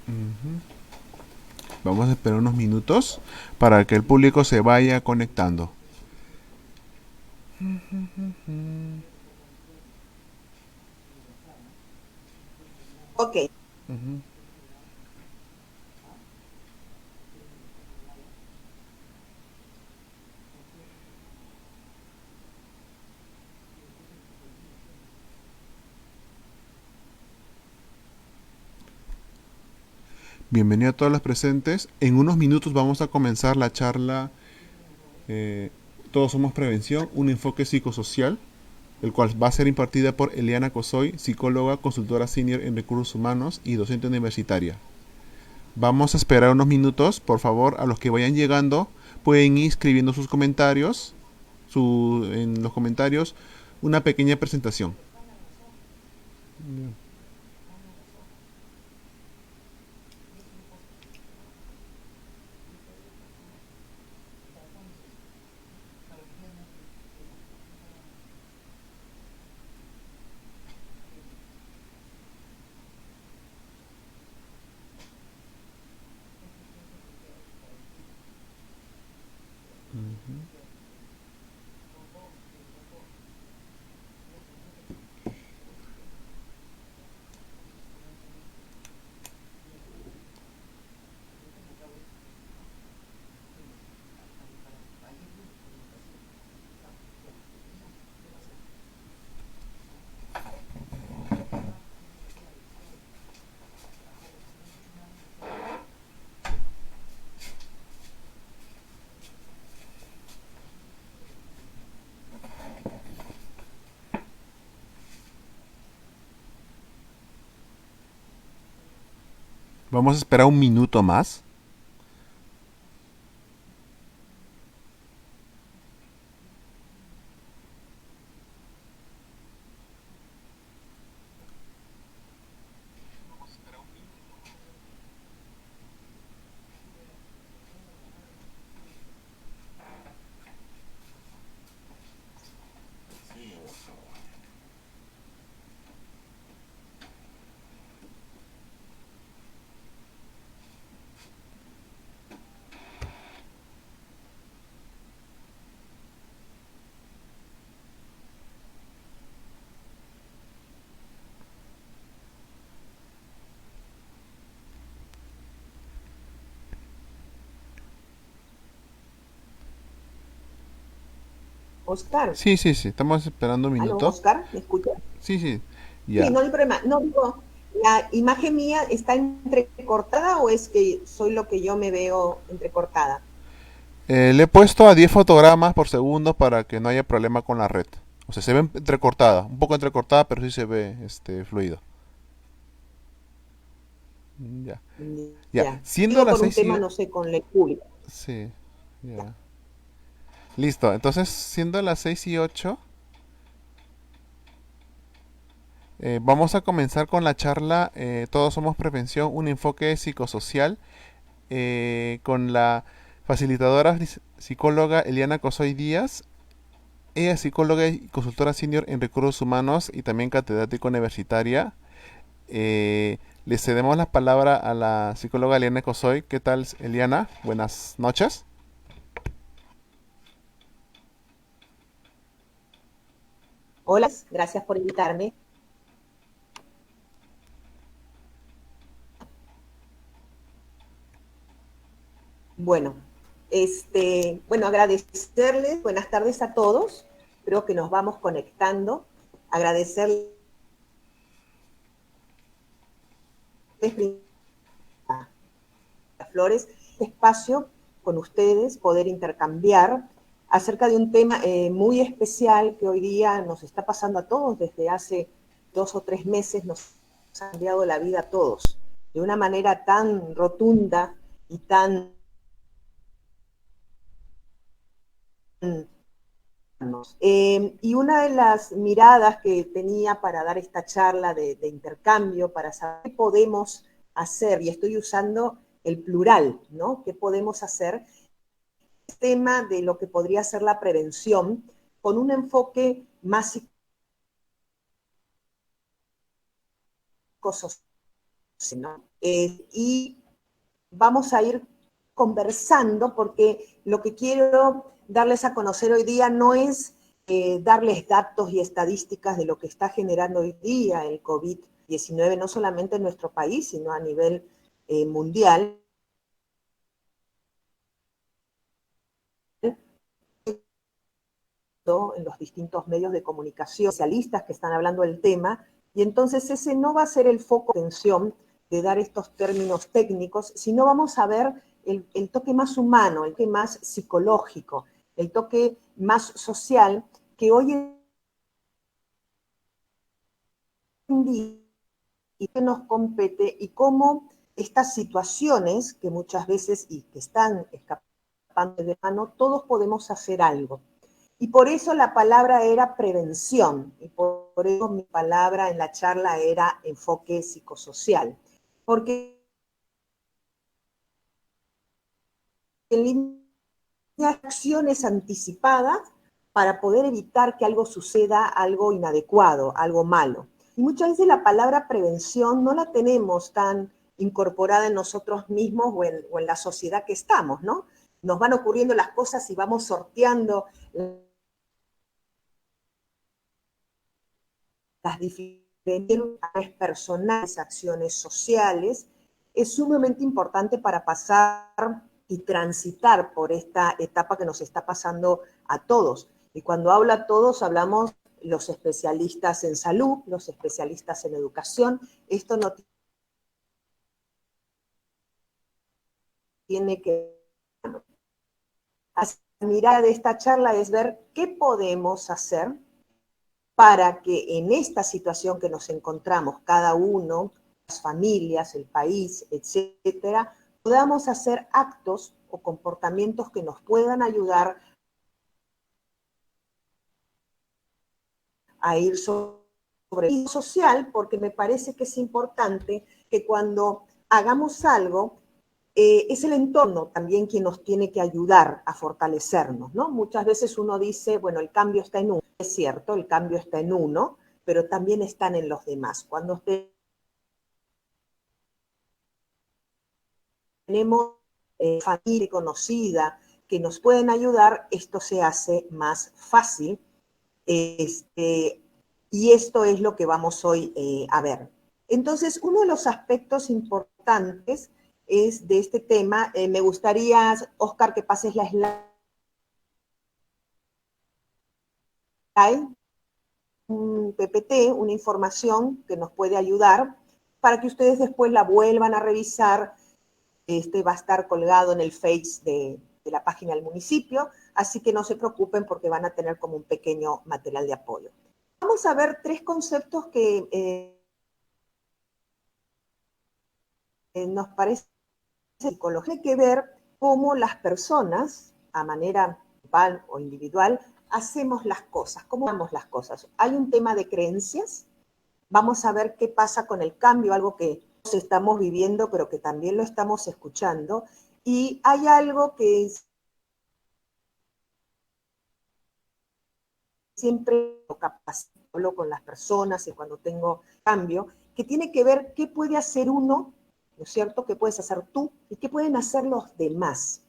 Ujú. Vamos a esperar unos minutos para que el público se vaya conectando. Ok, Ujú. Bienvenido a todos los presentes. En unos minutos vamos a comenzar la charla eh, Todos somos prevención, un enfoque psicosocial, el cual va a ser impartida por Eliana Cosoy, psicóloga, consultora senior en recursos humanos y docente universitaria. Vamos a esperar unos minutos, por favor, a los que vayan llegando, pueden ir escribiendo sus comentarios, en los comentarios, una pequeña presentación. Vamos a esperar un minuto más. Oscar. Sí, sí, sí, estamos esperando un ¿Aló, minuto. Oscar? ¿Me escuchas? Sí, sí, Sí, ya. no hay problema. No digo, ¿la imagen mía está entrecortada o es que soy lo que yo me veo entrecortada? Le he puesto a 10 fotogramas por segundo para que no haya problema con la red. O sea, se ve entrecortada, un poco entrecortada, pero sí se ve fluido. Ya. Ya. Ya. Siendo Digo las por un 6 tema, y... no sé, con el público. Sí, Ya. ya. Listo. Entonces, siendo las 6 y 8, vamos a comenzar con la charla Todos somos prevención, un enfoque psicosocial con la facilitadora psicóloga Eliana Cosoy Díaz. Ella es psicóloga y consultora senior en recursos humanos y también catedrática universitaria. Le cedemos la palabra a la psicóloga Eliana Cosoy. ¿Qué tal, Eliana? Buenas noches. Hola, gracias por invitarme. Bueno, bueno, agradecerles, buenas tardes a todos. Creo que nos vamos conectando. Agradecerles Flores, espacio con ustedes, poder intercambiar acerca de un tema muy especial que hoy día nos está pasando a todos desde hace 2 o 3 meses, nos ha cambiado la vida a todos de una manera tan rotunda y tan... Y una de las miradas que tenía para dar esta charla de intercambio, para saber qué podemos hacer, y estoy usando el plural, ¿no? ¿Qué podemos hacer? Tema de lo que podría ser la prevención con un enfoque más psicosocial. ¿no? Y vamos a ir conversando porque lo que quiero darles a conocer hoy día no es darles datos y estadísticas de lo que está generando hoy día el COVID-19, no solamente en nuestro país, sino a nivel mundial. En los distintos medios de comunicación, especialistas que están hablando del tema, y entonces ese no va a ser el foco de atención de dar estos términos técnicos, sino vamos a ver el toque más humano, el toque más psicológico, el toque más social que hoy en día y que nos compete y cómo estas situaciones que muchas veces y que están escapando de mano, todos podemos hacer algo. Y por eso la palabra era prevención, y por eso mi palabra en la charla era enfoque psicosocial, porque en línea de acciones anticipadas para poder evitar que algo suceda, algo inadecuado, algo malo. Y muchas veces la palabra prevención no la tenemos tan incorporada en nosotros mismos o en la sociedad que estamos, ¿no? Nos van ocurriendo las cosas y vamos sorteando las diferentes personales, acciones sociales, es sumamente importante para pasar y transitar por esta etapa que nos está pasando a todos. Y cuando hablo a todos, hablamos los especialistas en salud, los especialistas en educación. Esto no tiene que... La mirada de esta charla es ver qué podemos hacer para que en esta situación que nos encontramos cada uno, las familias, el país, etcétera, podamos hacer actos o comportamientos que nos puedan ayudar a ir sobre el social, porque me parece que es importante que cuando hagamos algo, es el entorno también quien nos tiene que ayudar a fortalecernos, ¿no? Muchas veces uno dice, bueno, el cambio está en uno. Es cierto, el cambio está en uno, pero también están en los demás. Cuando tenemos familia conocida que nos pueden ayudar, esto se hace más fácil. Y esto es lo que vamos hoy a ver. Entonces, uno de los aspectos importantes es de este tema, me gustaría, Oscar, que pases la slide, un PPT, una información que nos puede ayudar para que ustedes después la vuelvan a revisar. Este va a estar colgado en el Face de la página del municipio, así que no se preocupen porque van a tener como un pequeño material de apoyo. Vamos a ver tres conceptos que nos parece psicología. Tiene que ver cómo las personas, a manera grupal o individual, hacemos las cosas, cómo hacemos las cosas. Hay un tema de creencias. Vamos a ver qué pasa con el cambio, algo que estamos viviendo, pero que también lo estamos escuchando. Y hay algo que siempre hablo con las personas y cuando tengo cambio, que tiene que ver qué puede hacer uno, ¿no es cierto?, qué puedes hacer tú y qué pueden hacer los demás.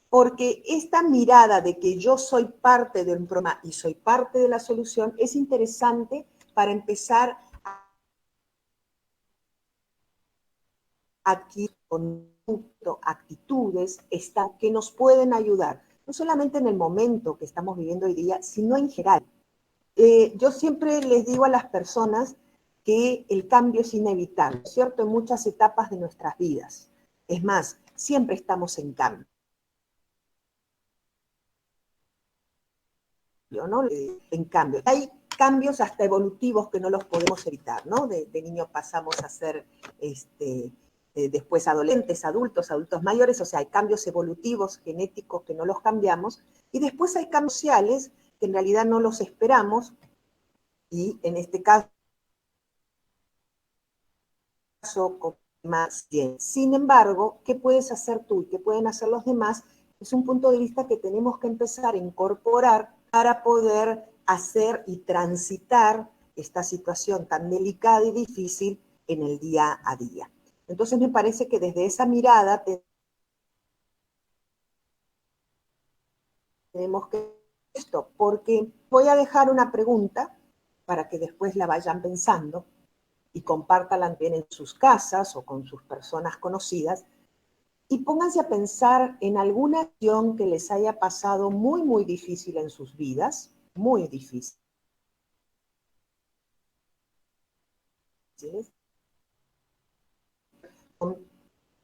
Porque esta mirada de que yo soy parte de un problema y soy parte de la solución es interesante para empezar a adquirir actitudes que nos pueden ayudar, no solamente en el momento que estamos viviendo hoy día, sino en general. Yo siempre les digo a las personas que el cambio es inevitable, ¿cierto? En muchas etapas de nuestras vidas. Es más, siempre estamos en cambio, ¿no? En cambio. Hay cambios hasta evolutivos que no los podemos evitar, ¿no? De niño pasamos a ser después adolescentes, adultos mayores, o sea, hay cambios evolutivos, genéticos que no los cambiamos, y después hay cambios sociales que en realidad no los esperamos, y en este caso más bien. Sin embargo, ¿qué puedes hacer tú y qué pueden hacer los demás? Es un punto de vista que tenemos que empezar a incorporar para poder hacer y transitar esta situación tan delicada y difícil en el día a día. Entonces me parece que desde esa mirada tenemos que esto, porque voy a dejar una pregunta para que después la vayan pensando y compártanla bien en sus casas o con sus personas conocidas y pónganse a pensar en alguna acción que les haya pasado muy, muy difícil en sus vidas, muy difícil,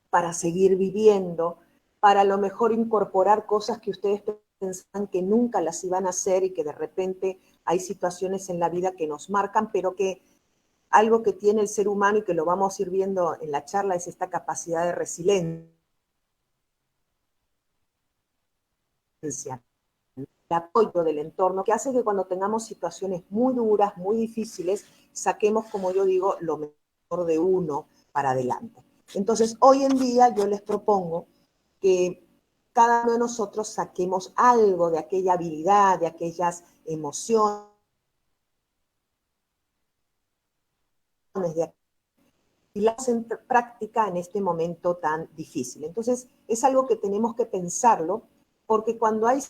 para seguir viviendo, para a lo mejor incorporar cosas que ustedes pensaban que nunca las iban a hacer y que de repente hay situaciones en la vida que nos marcan, pero que algo que tiene el ser humano y que lo vamos a ir viendo en la charla es esta capacidad de resiliencia, el apoyo del entorno, que hace que cuando tengamos situaciones muy duras, muy difíciles, saquemos, como yo digo, lo mejor de uno para adelante. Entonces, hoy en día yo les propongo que cada uno de nosotros saquemos algo de aquella habilidad, de aquellas emociones, de y las en práctica en este momento tan difícil. Entonces, es algo que tenemos que pensarlo, porque cuando hay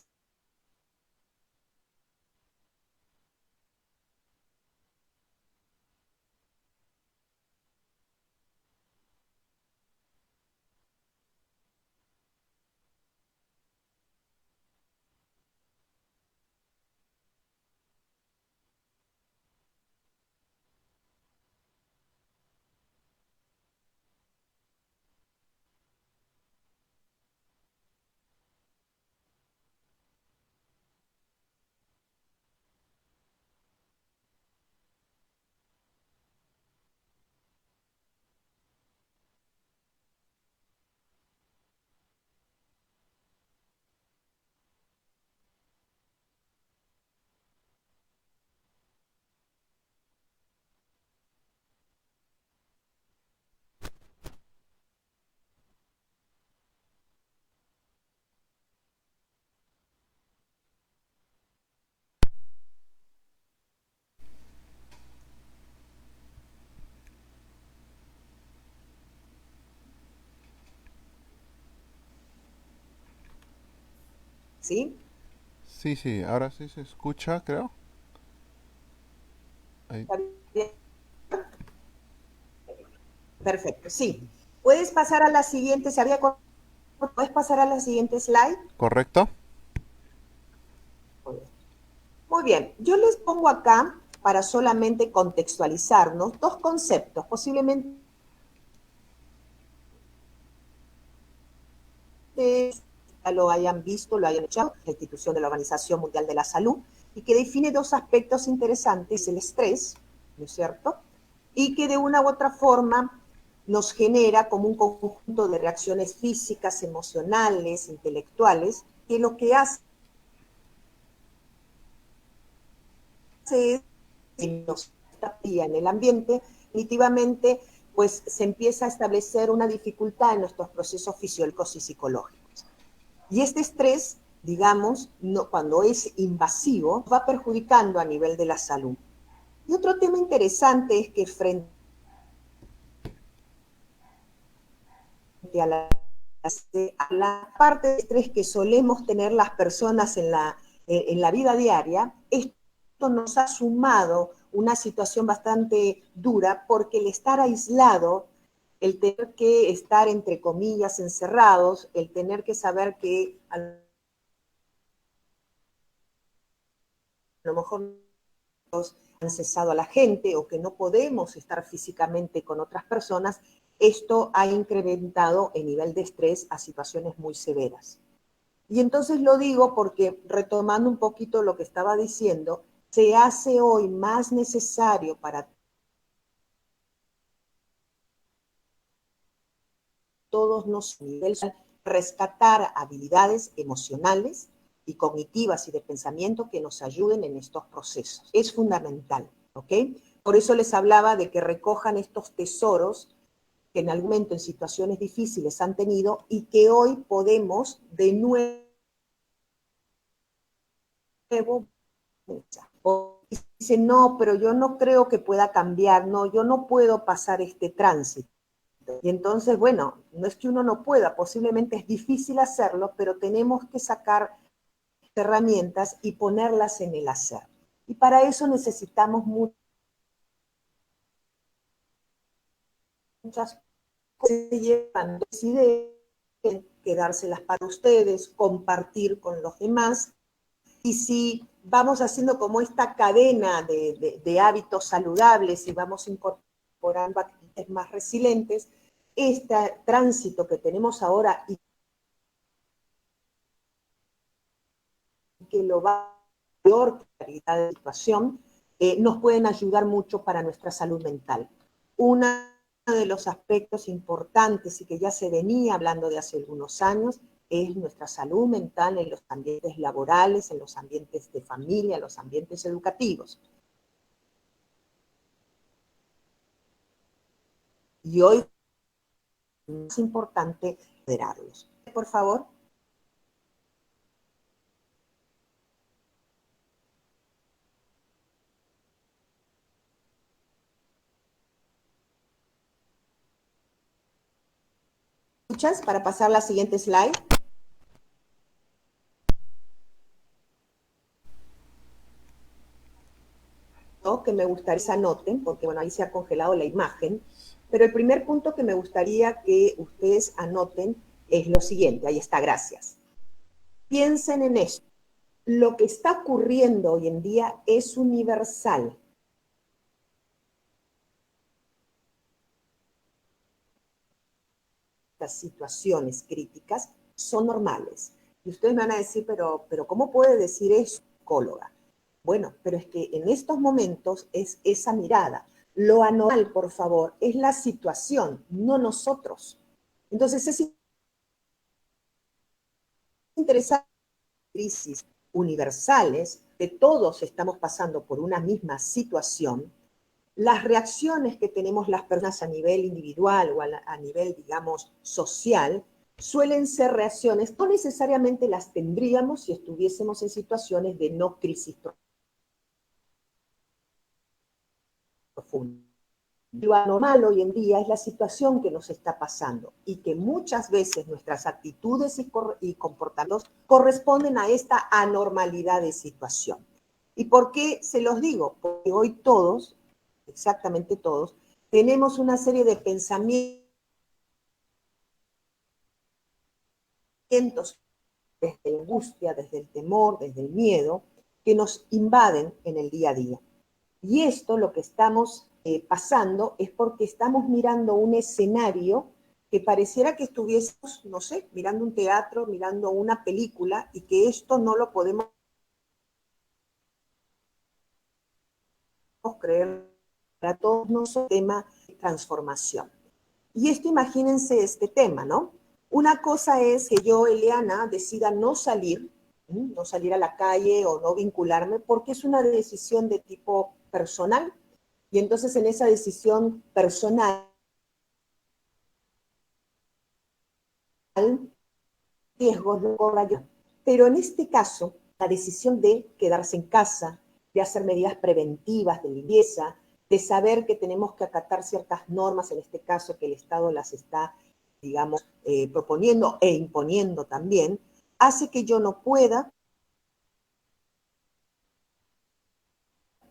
¿sí? Sí, sí, ahora sí se escucha, creo. Ahí. ¿Está bien? Perfecto, sí. Puedes pasar a la siguiente, ¿puedes pasar a la siguiente slide? ¿Correcto? Muy bien, yo les pongo acá para solamente contextualizarnos dos conceptos, posiblemente ya lo hayan visto, lo hayan echado, la institución de la Organización Mundial de la Salud, y que define dos aspectos interesantes, el estrés, ¿no es cierto? Y que de una u otra forma nos genera como un conjunto de reacciones físicas, emocionales, intelectuales, que lo que hace es que nos en el ambiente, definitivamente pues se empieza a establecer una dificultad en nuestros procesos fisiológicos y psicológicos. Y este estrés, digamos, no, cuando es invasivo, va perjudicando a nivel de la salud. Y otro tema interesante es que frente a la parte de estrés que solemos tener las personas en la vida diaria, esto nos ha sumado una situación bastante dura porque el estar aislado, el tener que estar entre comillas encerrados, el tener que saber que a lo mejor han cesado a la gente o que no podemos estar físicamente con otras personas, esto ha incrementado el nivel de estrés a situaciones muy severas. Y entonces lo digo porque, retomando un poquito lo que estaba diciendo, se hace hoy más necesario para todos nosotros rescatar habilidades emocionales y cognitivas y de pensamiento que nos ayuden en estos procesos. Es fundamental, ¿ok? Por eso les hablaba de que recojan estos tesoros que en algún momento en situaciones difíciles han tenido y que hoy podemos de nuevo o dice, no, pero yo no creo que pueda cambiar, no, yo no puedo pasar este tránsito. Y entonces, bueno, no es que uno no pueda, posiblemente es difícil hacerlo, pero tenemos que sacar herramientas y ponerlas en el hacer. Y para eso necesitamos muchas cosas que llevan, deciden quedárselas para ustedes, compartir con los demás. Y si vamos haciendo como esta cadena de hábitos saludables y vamos incorporando actitudes más resilientes, este tránsito que tenemos ahora y que lo va a peor calidad de situación, nos pueden ayudar mucho para nuestra salud mental. Uno de los aspectos importantes y que ya se venía hablando de hace algunos años es nuestra salud mental en los ambientes laborales, en los ambientes de familia, en los ambientes educativos. Y hoy es importante liderarlos. Por favor. ¿Escuchas? Para pasar la siguiente slide. Que me gustaría que se anoten, porque bueno, ahí se ha congelado la imagen, pero el primer punto que me gustaría que ustedes anoten es lo siguiente, ahí está, gracias. Piensen en esto, lo que está ocurriendo hoy en día es universal. Estas situaciones críticas son normales. Y ustedes me van a decir, pero ¿cómo puede decir eso, psicóloga? Bueno, pero es que en estos momentos es esa mirada. Lo anormal, por favor, es la situación, no nosotros. Entonces es interesante crisis universales, que todos estamos pasando por una misma situación, las reacciones que tenemos las personas a nivel individual o a nivel, digamos, social, suelen ser reacciones, no necesariamente las tendríamos si estuviésemos en situaciones de no crisis profunda. Lo anormal hoy en día es la situación que nos está pasando y que muchas veces nuestras actitudes y comportamientos corresponden a esta anormalidad de situación. ¿Y por qué se los digo? Porque hoy todos, exactamente todos, tenemos una serie de pensamientos desde la angustia, desde el temor, desde el miedo, que nos invaden en el día a día. Y esto lo que estamos pasando es porque estamos mirando un escenario que pareciera que estuviésemos, no sé, mirando un teatro, mirando una película y que esto no lo podemos creer. Para todos no es un tema de transformación. Y esto, imagínense este tema, ¿no? Una cosa es que yo, Eliana, decida no salir, no salir a la calle o no vincularme, porque es una decisión de tipo personal. Y entonces en esa decisión personal, riesgos no corra yo. Pero en este caso, la decisión de quedarse en casa, de hacer medidas preventivas de limpieza, de saber que tenemos que acatar ciertas normas, en este caso que el Estado las está, digamos, proponiendo e imponiendo también, hace que yo no pueda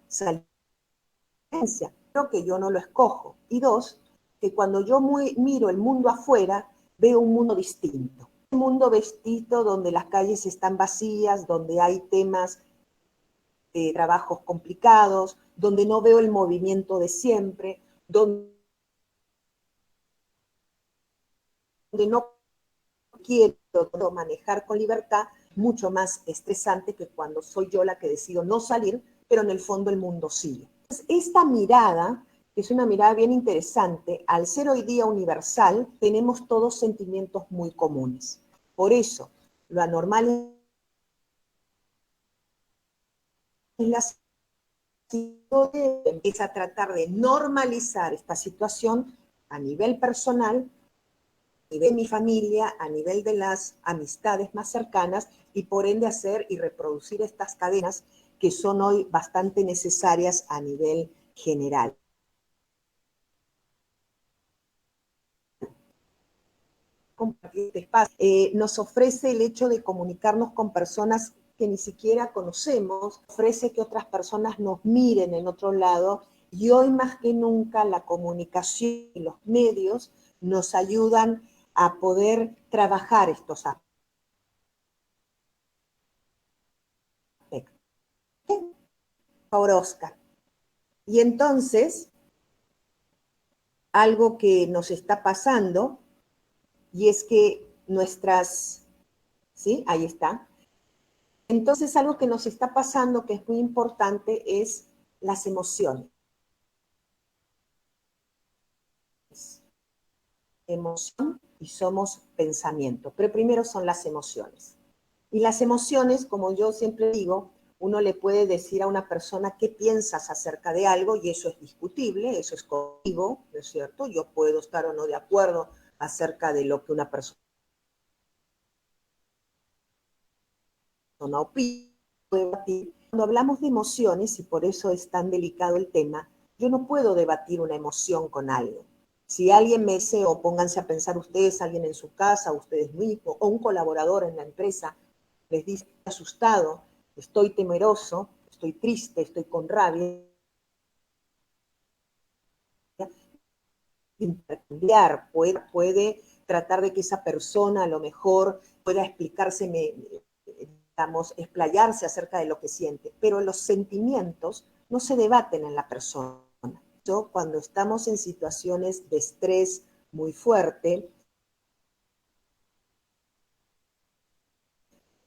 salir. Creo que yo no lo escojo. Y dos, que cuando yo miro el mundo afuera, veo un mundo distinto. Un mundo vestido donde las calles están vacías, donde hay temas de trabajos complicados, donde no veo el movimiento de siempre, donde no quiero manejar con libertad, mucho más estresante que cuando soy yo la que decido no salir, pero en el fondo el mundo sigue. Entonces, esta mirada, que es una mirada bien interesante, al ser hoy día universal, tenemos todos sentimientos muy comunes. Por eso, lo anormal es la empieza a tratar de normalizar esta situación a nivel personal, a nivel de mi familia, a nivel de las amistades más cercanas y por ende hacer y reproducir estas cadenas que son hoy bastante necesarias a nivel general. compartir este espacio. Nos ofrece el hecho de comunicarnos con personas que ni siquiera conocemos, ofrece que otras personas nos miren en otro lado, y hoy más que nunca la comunicación y los medios nos ayudan a poder trabajar estos aspectos. Ahora, Oscar. Y entonces, algo que nos está pasando, y es que nuestras, ¿sí? Ahí está. Entonces, algo que nos está pasando, que es muy importante, es las emociones. Emoción y somos pensamiento, pero primero son las emociones. Y las emociones, como yo siempre digo, uno le puede decir a una persona qué piensas acerca de algo y eso es discutible, eso es contigo, ¿no es cierto? Yo puedo estar o no de acuerdo acerca de lo que una persona opina. Cuando hablamos de emociones, y por eso es tan delicado el tema, yo no puedo debatir una emoción con alguien. Si alguien me dice, o pónganse a pensar ustedes, alguien en su casa, ustedes mismos, o un colaborador en la empresa, les dice, estoy asustado, estoy temeroso, estoy triste, estoy con rabia, intercambiar, puede tratar de que esa persona a lo mejor pueda explicarse, digamos, explayarse acerca de lo que siente, pero los sentimientos no se debaten en la persona. Yo, cuando estamos en situaciones de estrés muy fuerte,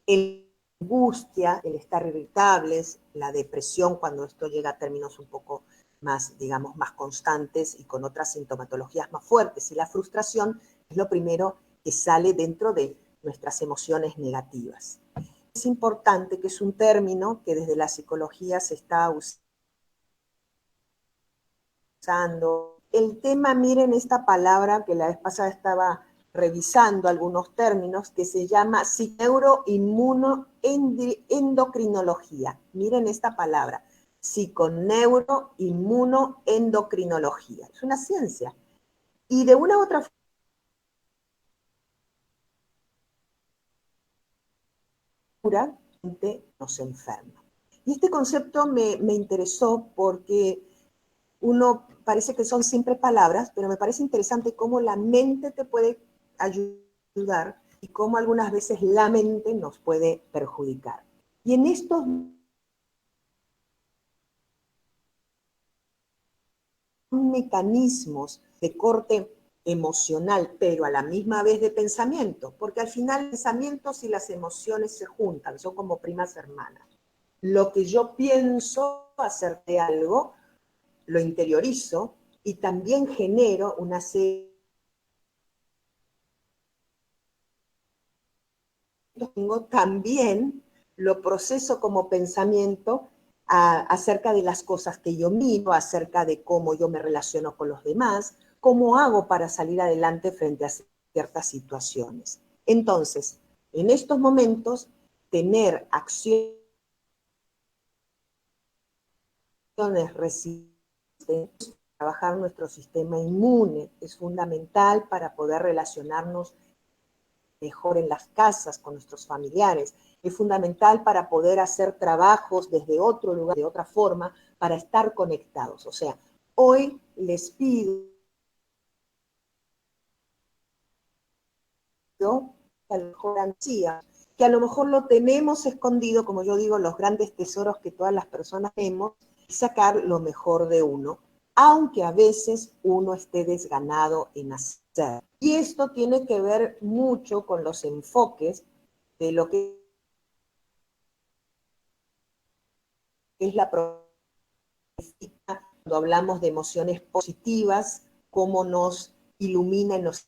el angustia, el estar irritables, la depresión, cuando esto llega a términos un poco más, digamos, más constantes y con otras sintomatologías más fuertes, y la frustración es lo primero que sale dentro de nuestras emociones negativas. Es importante, que es un término que desde la psicología se está usando. El tema, miren esta palabra que la vez pasada estaba revisando algunos términos, que se llama psiconeuroinmunoendocrinología. Miren esta palabra, psiconeuroinmunoendocrinología. Es una ciencia. Y de una u otra forma nos enferma. Y este concepto me interesó porque uno parece que son siempre palabras, pero me parece interesante cómo la mente te puede ayudar y cómo algunas veces la mente nos puede perjudicar. Y en estos mecanismos de corte emocional, pero a la misma vez de pensamiento, porque al final pensamientos y las emociones se juntan, son como primas hermanas. Lo que yo pienso acerca de algo, lo interiorizo y también genero una serie. También lo proceso como pensamiento acerca de las cosas que yo miro, acerca de cómo yo me relaciono con los demás, cómo hago para salir adelante frente a ciertas situaciones. Entonces, en estos momentos, tener acciones resistentes, trabajar nuestro sistema inmune es fundamental para poder relacionarnos mejor en las casas, con nuestros familiares. Es fundamental para poder hacer trabajos desde otro lugar, de otra forma, para estar conectados. O sea, hoy les pido que a lo mejor ansía, que a lo mejor lo tenemos escondido, como yo digo, los grandes tesoros que todas las personas tenemos, y sacar lo mejor de uno, aunque a veces uno esté desganado en hacer. Y esto tiene que ver mucho con los enfoques de lo que es la cuando hablamos de emociones positivas, cómo nos ilumina y nos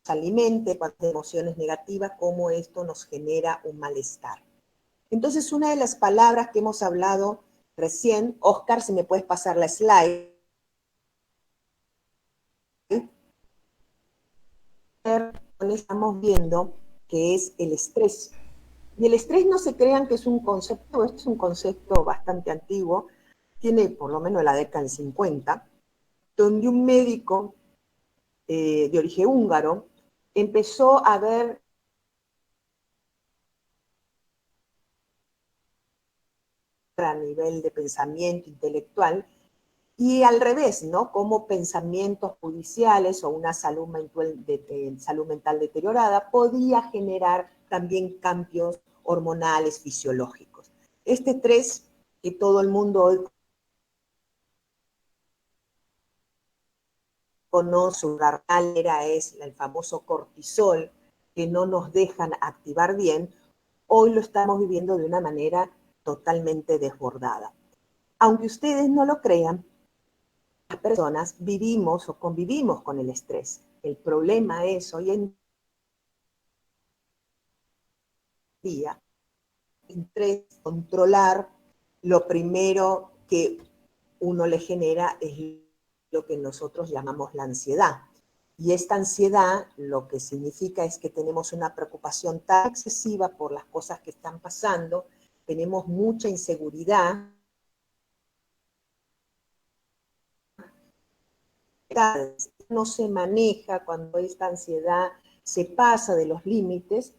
alimenta, cuando de emociones negativas, cómo esto nos genera un malestar. Entonces, una de las palabras que hemos hablado recién, Oscar, si me puedes pasar la slide, estamos viendo que es el estrés. Y el estrés, no se crean que es un concepto, esto es un concepto bastante antiguo, tiene por lo menos la década del 50, donde un médico de origen húngaro empezó a haber a nivel de pensamiento intelectual, y al revés, ¿no? Como pensamientos judiciales o una salud mental deteriorada podía generar también cambios hormonales fisiológicos. Este estrés que todo el mundo hoy conoce, su era es el famoso cortisol, que no nos dejan activar bien, hoy lo estamos viviendo de una manera totalmente desbordada. Aunque ustedes no lo crean, las personas vivimos o convivimos con el estrés. El problema es hoy en día, el estrés, controlar, lo primero que uno le genera es lo que nosotros llamamos la ansiedad. Y esta ansiedad lo que significa es que tenemos una preocupación tan excesiva por las cosas que están pasando, tenemos mucha inseguridad, no se maneja cuando esta ansiedad se pasa de los límites,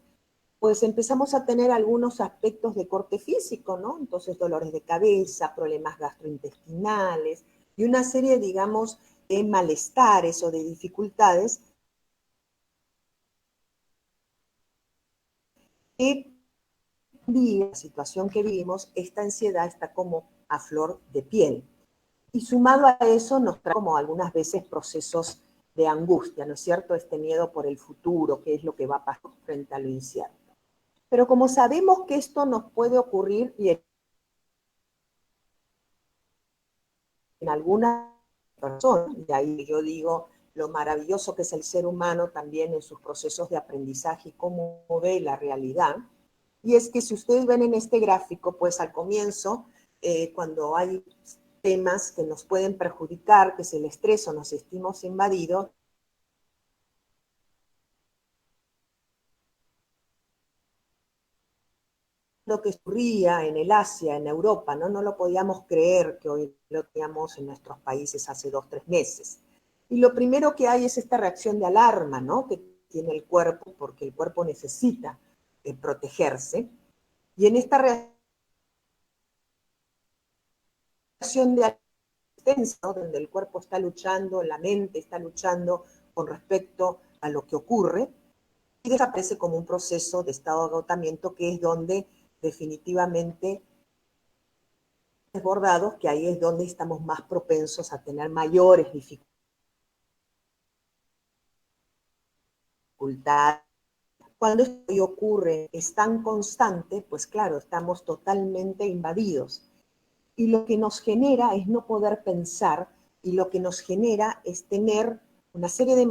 pues empezamos a tener algunos aspectos de corte físico, ¿no? Entonces dolores de cabeza, problemas gastrointestinales y una serie, digamos, de malestares o de dificultades que la situación que vivimos, esta ansiedad está como a flor de piel. Y sumado a eso nos trae como algunas veces procesos de angustia, ¿no es cierto? Este miedo por el futuro, qué es lo que va a pasar frente a lo incierto. Pero como sabemos que esto nos puede ocurrir y en algunas personas, y ahí yo digo lo maravilloso que es el ser humano también en sus procesos de aprendizaje y cómo ve la realidad, y es que si ustedes ven en este gráfico, pues al comienzo, cuando hay temas que nos pueden perjudicar, que es el estrés o nos sentimos invadidos, lo que ocurría en el Asia, en Europa, ¿no? No lo podíamos creer que hoy lo teníamos en nuestros países hace 2, 3 meses. Y lo primero que hay es esta reacción de alarma, ¿no? Que tiene el cuerpo, porque el cuerpo necesita protegerse. Y en esta reacción de alarma, ¿no? Donde el cuerpo está luchando, la mente está luchando con respecto a lo que ocurre, y desaparece como un proceso de estado de agotamiento, que es donde definitivamente desbordados, que ahí es donde estamos más propensos a tener mayores dificultades. Cuando esto ocurre, es tan constante, pues claro, estamos totalmente invadidos. Y lo que nos genera es no poder pensar, y lo que nos genera es tener una serie de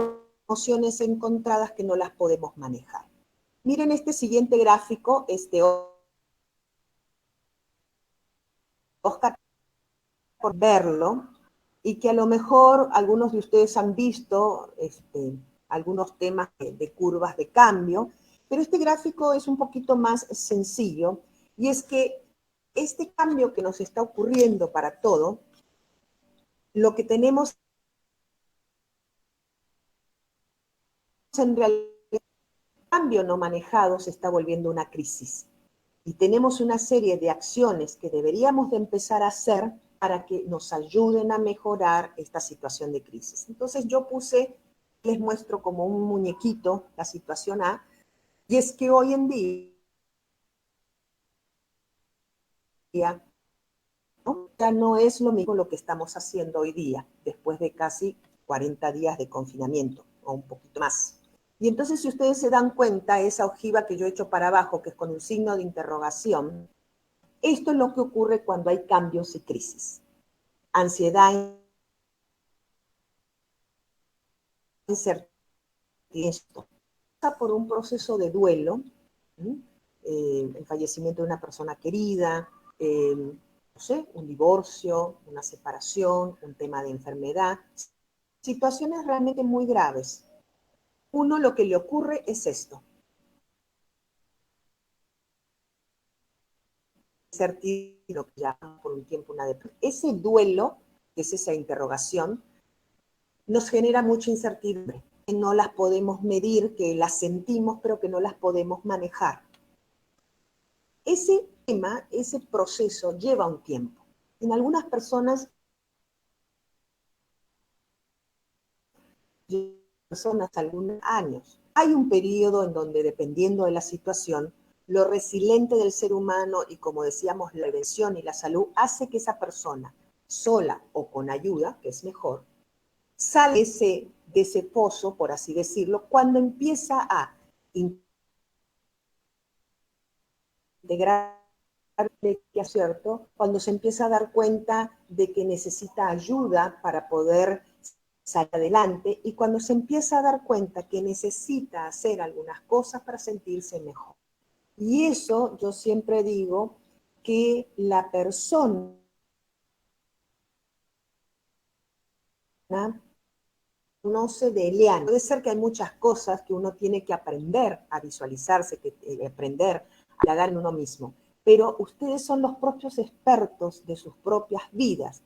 emociones encontradas que no las podemos manejar. Miren este siguiente gráfico, Oscar, por verlo, y que a lo mejor algunos de ustedes han visto algunos temas de curvas de cambio, pero este gráfico es un poquito más sencillo, y es que este cambio que nos está ocurriendo para todo, lo que tenemos en realidad, el cambio no manejado se está volviendo una crisis. Y tenemos una serie de acciones que deberíamos de empezar a hacer para que nos ayuden a mejorar esta situación de crisis. Entonces yo les muestro como un muñequito la situación A, y es que hoy en día, ¿no? Ya no es lo mismo lo que estamos haciendo hoy día, después de casi 40 días de confinamiento, o un poquito más. Y entonces, si ustedes se dan cuenta, esa ojiva que yo he hecho para abajo, que es con un signo de interrogación, esto es lo que ocurre cuando hay cambios y crisis. Ansiedad, incertidumbre, esto pasa por un proceso de duelo, el fallecimiento de una persona querida, no sé, un divorcio, una separación, un tema de enfermedad, situaciones realmente muy graves. Uno lo que le ocurre es esto, incertidumbre, lo que llaman por un tiempo una depresión. Ese duelo, que es esa interrogación, nos genera mucha incertidumbre. no las podemos medir, que las sentimos, pero que no las podemos manejar. Ese tema, ese proceso lleva un tiempo. En algunas personas algunos años. Hay un periodo en donde, dependiendo de la situación, lo resiliente del ser humano y, como decíamos, la prevención y la salud hace que esa persona, sola o con ayuda, que es mejor, sale de ese pozo, por así decirlo, cuando empieza a integrar, ¿cierto? Cuando se empieza a dar cuenta de que necesita ayuda para poder salir adelante y cuando se empieza a dar cuenta que necesita hacer algunas cosas para sentirse mejor. Y eso yo siempre digo que la persona conoce de Eliana. Puede ser que hay muchas cosas que uno tiene que aprender a visualizarse, que aprender a indagar en uno mismo, pero ustedes son los propios expertos de sus propias vidas,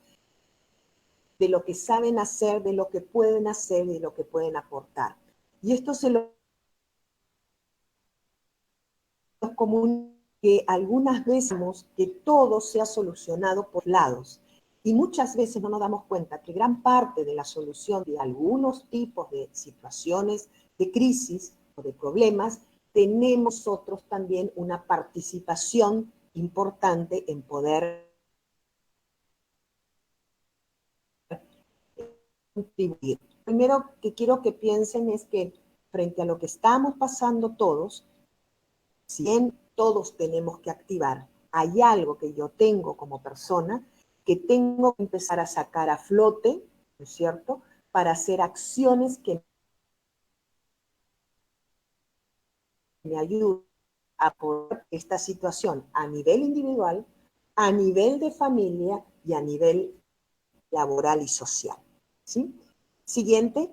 de lo que saben hacer, de lo que pueden hacer, de lo que pueden aportar. Y esto se lo es común que algunas veces vemos que todo se ha solucionado por lados. Y muchas veces no nos damos cuenta que gran parte de la solución de algunos tipos de situaciones de crisis o de problemas, tenemos nosotros también una participación importante en poder contribuir. Primero que quiero que piensen es que frente a lo que estamos pasando todos, si bien todos tenemos que activar, hay algo que yo tengo como persona que tengo que empezar a sacar a flote, ¿no es cierto?, para hacer acciones que me ayuden a poder esta situación a nivel individual, a nivel de familia y a nivel laboral y social. ¿Sí? Siguiente.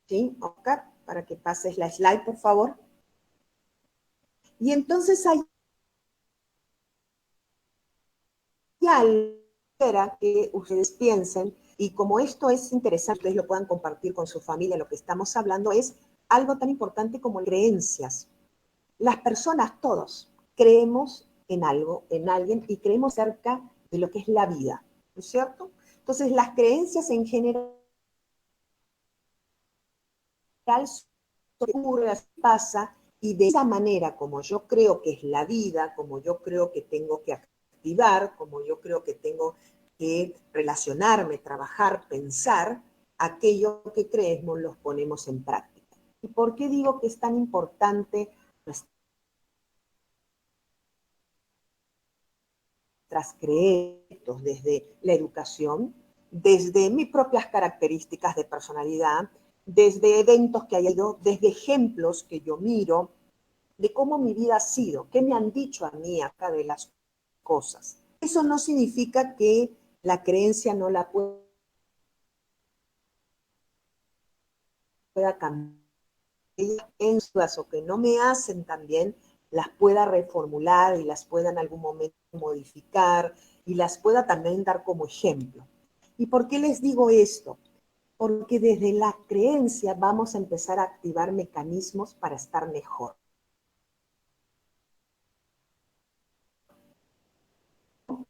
¿Sí, Oscar? Para que pases la slide, por favor. Y entonces hay algo que ustedes piensen, y como esto es interesante, ustedes lo puedan compartir con su familia, lo que estamos hablando es algo tan importante como creencias. Las personas, todos, creemos en algo, en alguien, y creemos cerca de lo que es la vida, ¿no es cierto? Entonces, las creencias en general ocurre, pasa, y de esa manera, como yo creo que es la vida, como yo creo que tengo que activar, como yo creo que tengo que relacionarme, trabajar, pensar, aquello que creemos los ponemos en práctica. ¿Y por qué digo que es tan importante nuestras creencias desde la educación, desde mis propias características de personalidad, desde eventos que haya ido, desde ejemplos que yo miro, de cómo mi vida ha sido, qué me han dicho a mí acá de las cosas? Eso no significa que la creencia no la pueda cambiar, en o que no me hacen también, las pueda reformular y las pueda en algún momento modificar y las pueda también dar como ejemplo. ¿Y por qué les digo esto? Porque desde la creencia vamos a empezar a activar mecanismos para estar mejor.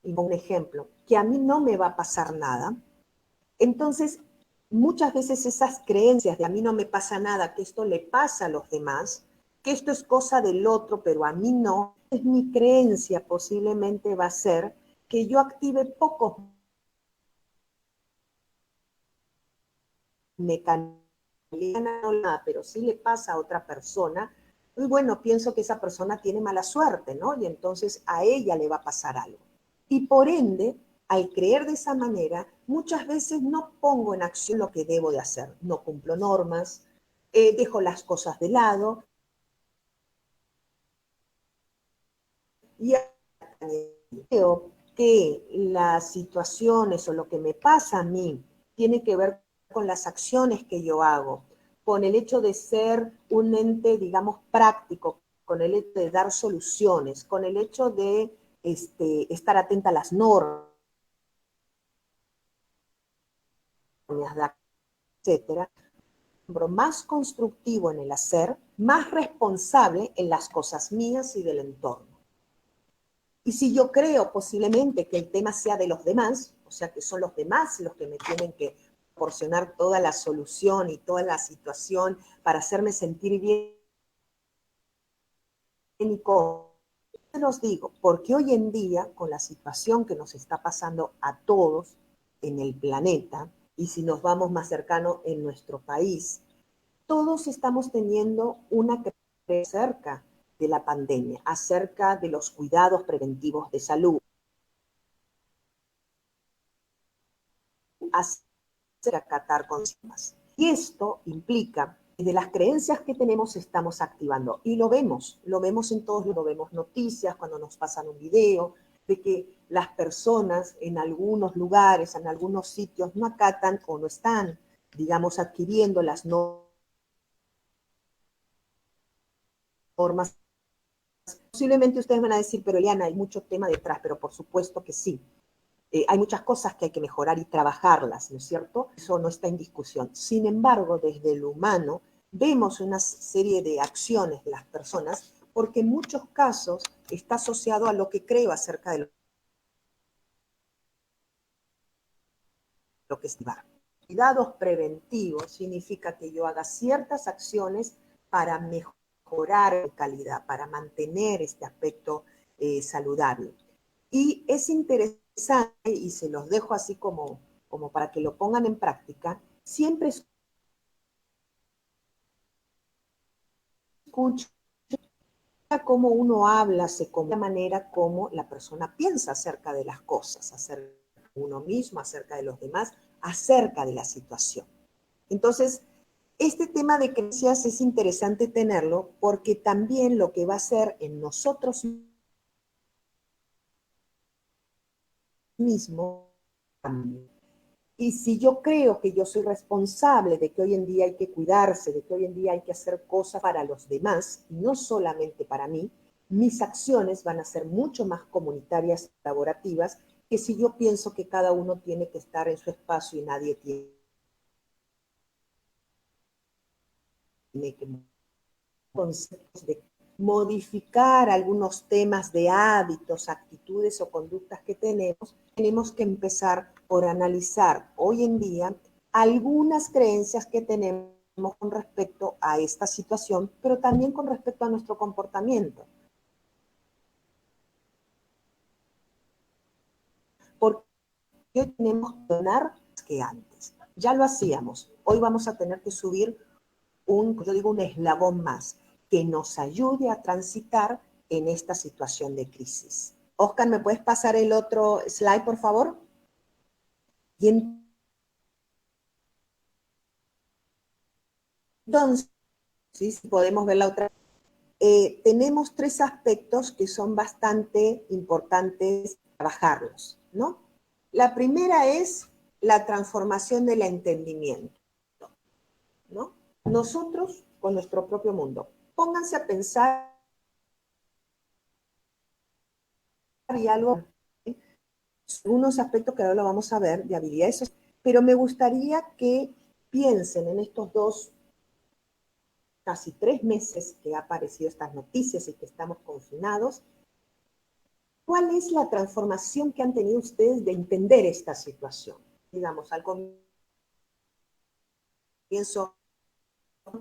Y un ejemplo, que a mí no me va a pasar nada. Entonces, muchas veces esas creencias de a mí no me pasa nada, que esto le pasa a los demás, que esto es cosa del otro, pero a mí no, es mi creencia posiblemente va a ser que yo active pocos mecanismos, pero sí le pasa a otra persona, y bueno, pienso que esa persona tiene mala suerte, ¿no? Y entonces a ella le va a pasar algo. Y por ende, al creer de esa manera, muchas veces no pongo en acción lo que debo de hacer. No cumplo normas, dejo las cosas de lado y creo que las situaciones o lo que me pasa a mí tiene que ver con las acciones que yo hago, con el hecho de ser un ente, digamos, práctico, con el hecho de dar soluciones, con el hecho de estar atenta a las normas, de etcétera, más constructivo en el hacer, más responsable en las cosas mías y del entorno. Y si yo creo posiblemente que el tema sea de los demás, o sea que son los demás los que me tienen que proporcionar toda la solución y toda la situación para hacerme sentir bien y cómodo, los digo, porque hoy en día, con la situación que nos está pasando a todos en el planeta, y si nos vamos más cercano en nuestro país, todos estamos teniendo una creencia acerca de la pandemia, acerca de los cuidados preventivos de salud, acerca de acatar consignas. Y esto implica que de las creencias que tenemos estamos activando. Y lo vemos en todos, lo vemos noticias, cuando nos pasan un video, de que las personas en algunos lugares, en algunos sitios, no acatan o no están, digamos, adquiriendo las normas. Posiblemente ustedes van a decir, pero Eliana, hay mucho tema detrás, pero por supuesto que sí. Hay muchas cosas que hay que mejorar y trabajarlas, ¿no es cierto? Eso no está en discusión. Sin embargo, desde lo humano, vemos una serie de acciones de las personas, porque en muchos casos está asociado a lo que creo acerca de lo que es llevar. Cuidados preventivos significa que yo haga ciertas acciones para mejorar mi calidad, para mantener este aspecto saludable. Y es interesante, y se los dejo así como para que lo pongan en práctica, siempre escucho cómo uno habla, se comunica de manera como la persona piensa acerca de las cosas, acerca de uno mismo, acerca de los demás, acerca de la situación. Entonces, este tema de creencias es interesante tenerlo porque también lo que va a hacer en nosotros mismos cambio. Y si yo creo que yo soy responsable de que hoy en día hay que cuidarse, de que hoy en día hay que hacer cosas para los demás y no solamente para mí, mis acciones van a ser mucho más comunitarias y colaborativas que si yo pienso que cada uno tiene que estar en su espacio y nadie tiene que conceptos de modificar algunos temas de hábitos, actitudes o conductas que tenemos que empezar por analizar hoy en día algunas creencias que tenemos con respecto a esta situación, pero también con respecto a nuestro comportamiento. Porque hoy tenemos que donar más que antes. Ya lo hacíamos. Hoy vamos a tener que subir yo digo, un eslabón más que nos ayude a transitar en esta situación de crisis. Oscar, ¿me puedes pasar el otro slide, por favor? Y entonces, ¿sí? Si podemos ver la otra. Tenemos tres aspectos que son bastante importantes trabajarlos, ¿no? La primera es la transformación del entendimiento, ¿no? Nosotros con nuestro propio mundo. Pónganse a pensar y algo, unos aspectos que ahora lo vamos a ver de habilidades, pero me gustaría que piensen en estos casi 3 meses que ha aparecido estas noticias y que estamos confinados, ¿cuál es la transformación que han tenido ustedes de entender esta situación? Digamos, al comienzo,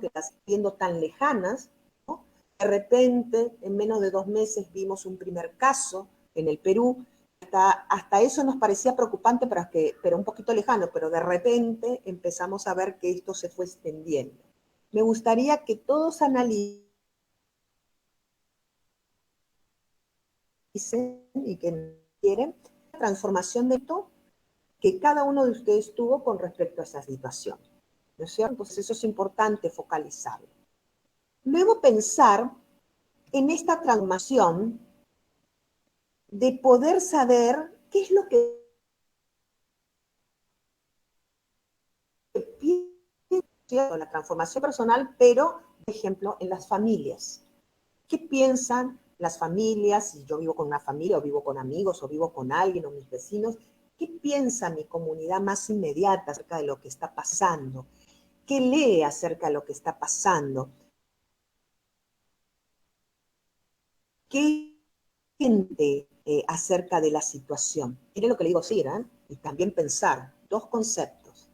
que las viendo tan lejanas, ¿no? De repente, en menos de 2 meses vimos un primer caso en el Perú. Hasta eso nos parecía preocupante, pero un poquito lejano, pero de repente empezamos a ver que esto se fue extendiendo. Me gustaría que todos analicen y que quieren la transformación de esto que cada uno de ustedes tuvo con respecto a esa situación. ¿No es cierto? Entonces eso es importante focalizarlo. Luego pensar en esta transformación de poder saber qué es lo que piensa la transformación personal, pero, por ejemplo, en las familias. ¿Qué piensan las familias? Si yo vivo con una familia, o vivo con amigos, o vivo con alguien, o mis vecinos, ¿qué piensa mi comunidad más inmediata acerca de lo que está pasando? qué lee acerca de lo que está pasando, qué siente acerca de la situación. Mire lo que le digo, sí, ¿eh? Y también pensar, dos conceptos.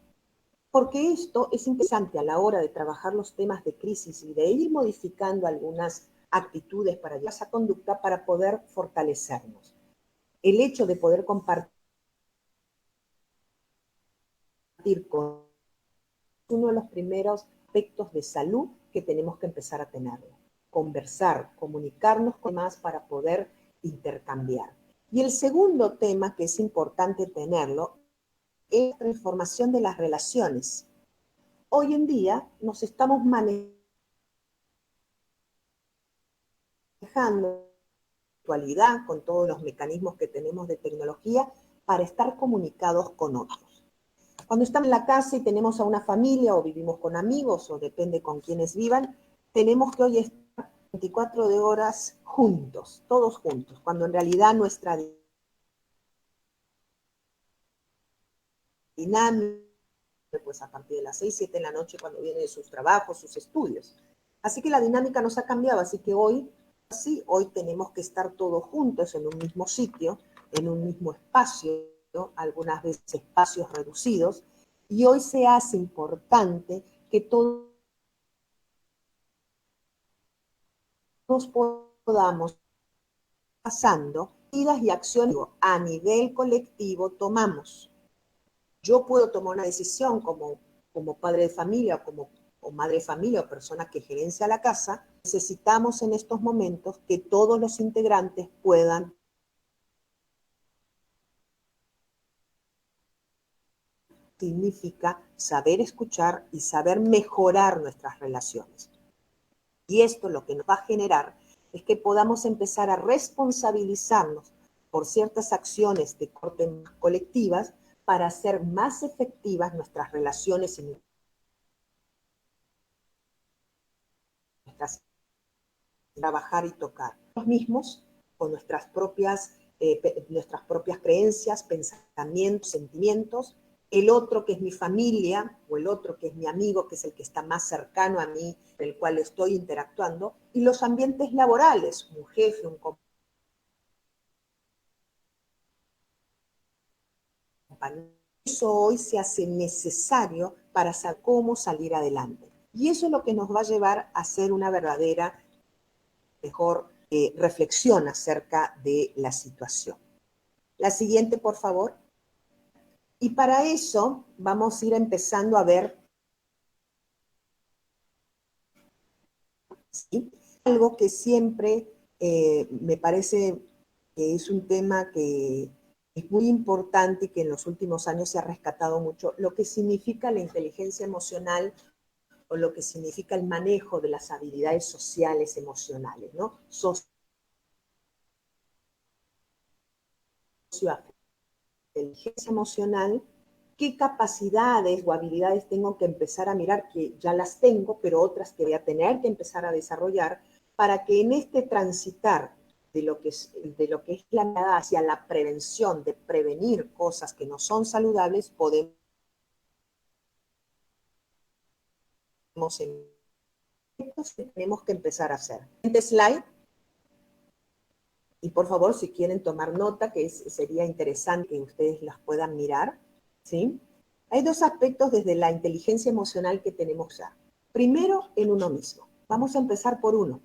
Porque esto es interesante a la hora de trabajar los temas de crisis y de ir modificando algunas actitudes para llevar esa conducta para poder fortalecernos. El hecho de poder compartir con uno de los primeros aspectos de salud que tenemos que empezar a tenerlo. Conversar, comunicarnos con más para poder intercambiar. Y el segundo tema que es importante tenerlo es la transformación de las relaciones. Hoy en día nos estamos manejando actualidad con todos los mecanismos que tenemos de tecnología para estar comunicados con otros. Cuando estamos en la casa y tenemos a una familia o vivimos con amigos o depende con quienes vivan, tenemos que hoy estar 24 horas juntos, todos juntos, cuando en realidad nuestra dinámica, pues a partir de las 6, 7 de la noche cuando vienen de sus trabajos, sus estudios. Así que la dinámica nos ha cambiado, así que hoy tenemos que estar todos juntos en un mismo sitio, en un mismo espacio, ¿no? Algunas veces espacios reducidos, y hoy se hace importante que todos podamos pasando medidas y acciones a nivel colectivo tomamos. Yo puedo tomar una decisión como padre de familia o madre de familia o persona que gerencia la casa. Necesitamos en estos momentos que todos los integrantes puedan. Significa saber escuchar y saber mejorar nuestras relaciones. Y esto lo que nos va a generar es que podamos empezar a responsabilizarnos por ciertas acciones de corte colectivas para hacer más efectivas nuestras relaciones y nuestras trabajar y tocar. Los mismos con nuestras propias creencias, pensamientos, sentimientos, el otro que es mi familia o el otro que es mi amigo, que es el que está más cercano a mí, del cual estoy interactuando, y los ambientes laborales, un jefe, un compañero. Eso hoy se hace necesario para saber cómo salir adelante. Y eso es lo que nos va a llevar a hacer una verdadera mejor reflexión acerca de la situación. La siguiente, por favor. Y para eso vamos a ir empezando a ver, ¿sí? Algo que siempre me parece que es un tema que es muy importante y que en los últimos años se ha rescatado mucho, lo que significa la inteligencia emocional o lo que significa el manejo de las habilidades sociales emocionales, ¿no? Inteligencia emocional, qué capacidades o habilidades tengo que empezar a mirar, que ya las tengo, pero otras que voy a tener que empezar a desarrollar para que en este transitar de lo que es la mirada hacia la prevención, de prevenir cosas que no son saludables, podemos tenemos que empezar a hacer. Siguiente slide. Y por favor, si quieren tomar nota, sería interesante que ustedes las puedan mirar, ¿sí? Hay dos aspectos desde la inteligencia emocional que tenemos ya. Primero, en uno mismo. Vamos a empezar por uno,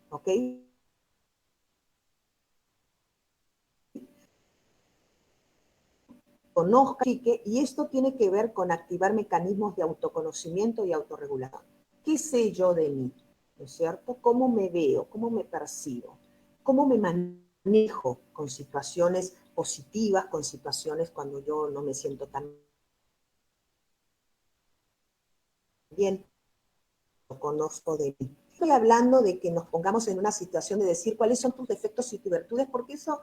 ¿ok? Conozca, y esto tiene que ver con activar mecanismos de autoconocimiento y autorregulación. ¿Qué sé yo de mí? ¿No es cierto? ¿Cómo me veo? ¿Cómo me percibo? ¿Cómo me manejo con situaciones positivas, con situaciones cuando yo no me siento tan bien? Lo conozco de mí. Estoy hablando de que nos pongamos en una situación de decir cuáles son tus defectos y tus virtudes, porque eso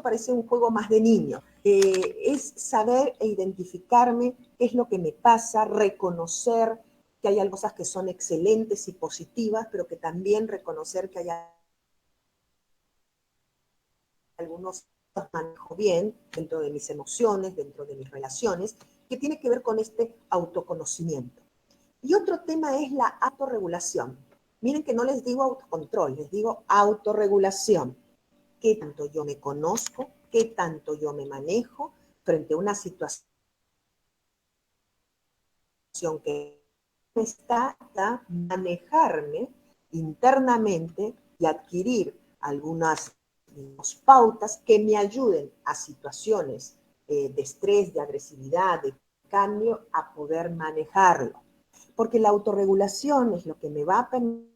parece un juego más de niño. Es saber e identificarme qué es lo que me pasa, reconocer que hay cosas que son excelentes y positivas, pero que también reconocer que hay algunos que manejo bien dentro de mis emociones, dentro de mis relaciones, que tiene que ver con este autoconocimiento. Y otro tema es la autorregulación. Miren que no les digo autocontrol, les digo autorregulación. ¿Qué tanto yo me conozco? ¿Qué tanto yo me manejo frente a una situación que me está a manejarme internamente y adquirir algunas pautas que me ayuden a situaciones de estrés, de agresividad, de cambio, a poder manejarlo? Porque la autorregulación es lo que me va a permitir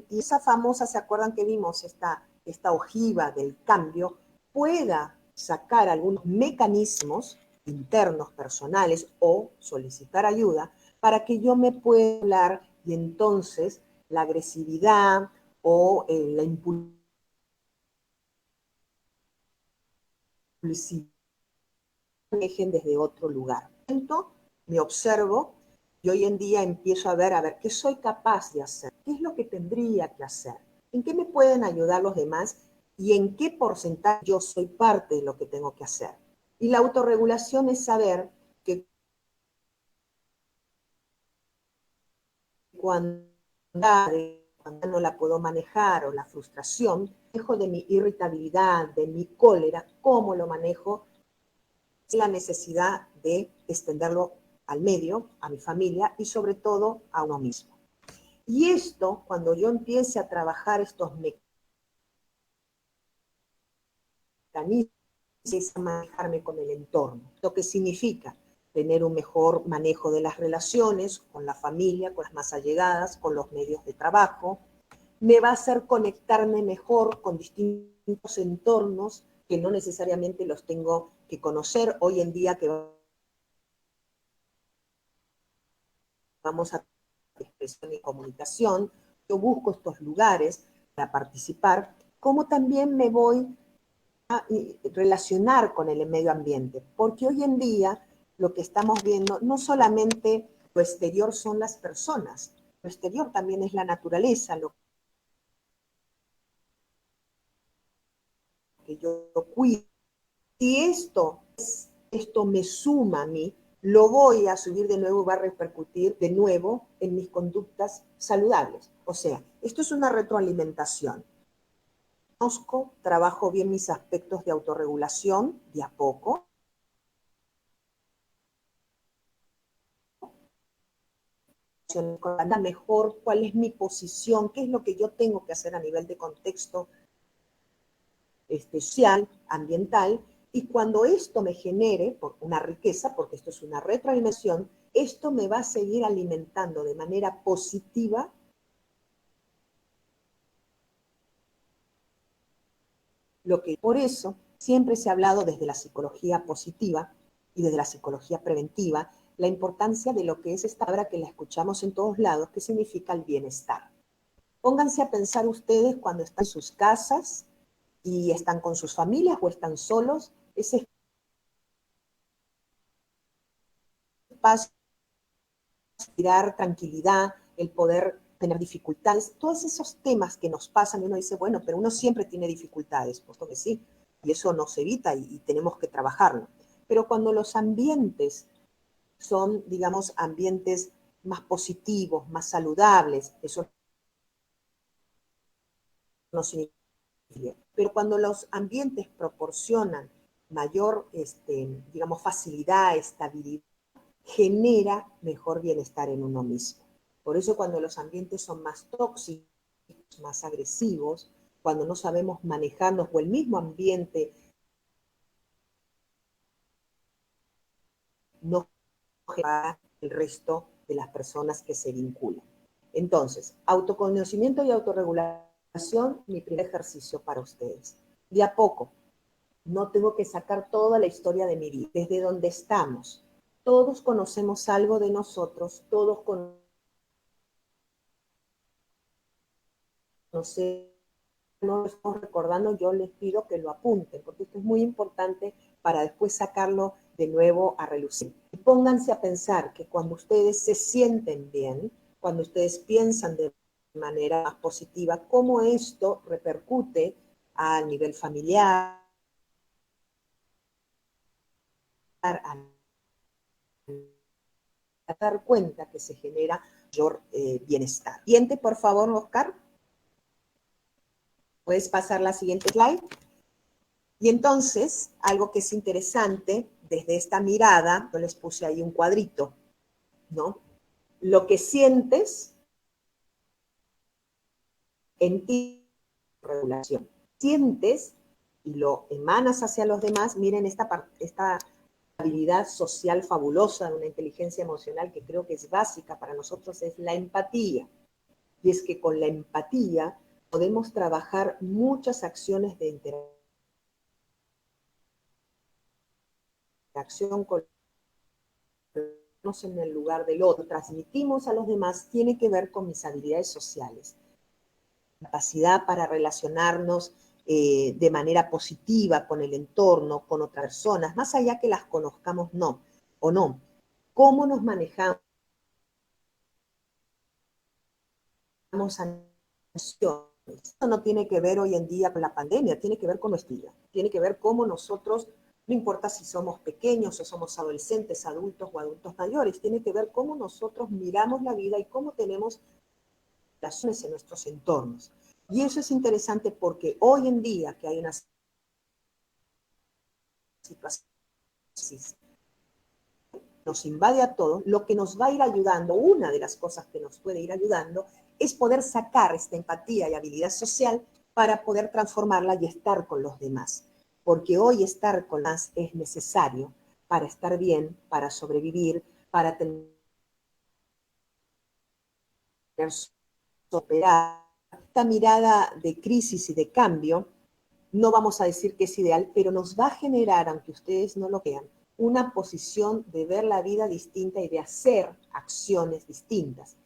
esa famosa, ¿se acuerdan que vimos esta ojiva del cambio? Pueda sacar algunos mecanismos internos, personales o solicitar ayuda para que yo me pueda hablar y entonces la agresividad o la impulsividad dejen desde otro lugar. Me observo y hoy en día empiezo a ver qué soy capaz de hacer, qué es lo que tendría que hacer, en qué me pueden ayudar los demás y en qué porcentaje yo soy parte de lo que tengo que hacer. Y la autorregulación es saber que cuando no la puedo manejar o la frustración, dejo de mi irritabilidad, de mi cólera, cómo lo manejo, la necesidad de extenderlo al medio, a mi familia y sobre todo a uno mismo. Y esto, cuando yo empiece a trabajar estos mecanismos, es manejarme con el entorno. Lo que significa tener un mejor manejo de las relaciones con la familia, con las más allegadas, con los medios de trabajo. Me va a hacer conectarme mejor con distintos entornos que no necesariamente los tengo que conocer hoy en día, que vamos a expresión y comunicación. Yo busco estos lugares para participar, como también me voy a relacionar con el medio ambiente, porque hoy en día lo que estamos viendo, no solamente lo exterior son las personas, lo exterior también es la naturaleza, lo que yo cuido. Si esto me suma a mí, lo voy a subir de nuevo y va a repercutir de nuevo en mis conductas saludables. O sea, esto es una retroalimentación. Conozco, trabajo bien mis aspectos de autorregulación de a poco, mejor cuál es mi posición, qué es lo que yo tengo que hacer a nivel de contexto social, ambiental, y cuando esto me genere una riqueza, porque esto es una retroalimentación, esto me va a seguir alimentando de manera positiva. Por eso siempre se ha hablado desde la psicología positiva y desde la psicología preventiva la importancia de lo que es esta palabra que la escuchamos en todos lados, que significa el bienestar. Pónganse a pensar ustedes cuando están en sus casas y están con sus familias o están solos, ese espacio, respirar, tranquilidad, el poder tener dificultades, todos esos temas que nos pasan y uno dice, bueno, pero uno siempre tiene dificultades, puesto que sí, y eso no se evita y tenemos que trabajarlo. Pero cuando los ambientes son, digamos, ambientes más positivos, más saludables, eso no significa. Pero cuando los ambientes proporcionan mayor, digamos, facilidad, estabilidad, genera mejor bienestar en uno mismo. Por eso cuando los ambientes son más tóxicos, más agresivos, cuando no sabemos manejarnos o el mismo ambiente no genera el resto de las personas que se vinculan. Entonces, autoconocimiento y autorregulación, mi primer ejercicio para ustedes. De a poco, no tengo que sacar toda la historia de mi vida, desde donde estamos. Todos conocemos algo de nosotros, todos conocemos, no lo estamos recordando, yo les pido que lo apunten, porque esto es muy importante para después sacarlo de nuevo a relucir. Y pónganse a pensar que cuando ustedes se sienten bien, cuando ustedes piensan de manera más positiva, cómo esto repercute a nivel familiar, a dar cuenta que se genera mayor bienestar. Siguiente, por favor, Oscar. Puedes pasar la siguiente slide. Y entonces, algo que es interesante, desde esta mirada, yo les puse ahí un cuadrito, ¿no? Lo que sientes en ti, regulación. Sientes y lo emanas hacia los demás. Miren esta habilidad social fabulosa de una inteligencia emocional que creo que es básica para nosotros, es la empatía. Y es que con la empatía podemos trabajar muchas acciones de interacción con en el lugar del otro, transmitimos a los demás, tiene que ver con mis habilidades sociales. Capacidad para relacionarnos de manera positiva con el entorno, con otras personas, más allá que las conozcamos o no. ¿Cómo nos manejamos emociones? Esto no tiene que ver hoy en día con la pandemia, tiene que ver con nuestra vida, tiene que ver cómo nosotros, no importa si somos pequeños o somos adolescentes, adultos o adultos mayores, tiene que ver cómo nosotros miramos la vida y cómo tenemos relaciones en nuestros entornos. Y eso es interesante porque hoy en día que hay una situación nos invade a todos, lo que nos va a ir ayudando, una de las cosas que nos puede ir ayudando, es poder sacar esta empatía y habilidad social para poder transformarla y estar con los demás. Porque hoy estar con los demás es necesario para estar bien, para sobrevivir, para tener operar. Esta mirada de crisis y de cambio, no vamos a decir que es ideal, pero nos va a generar, aunque ustedes no lo vean, una posición de ver la vida distinta y de hacer acciones distintas.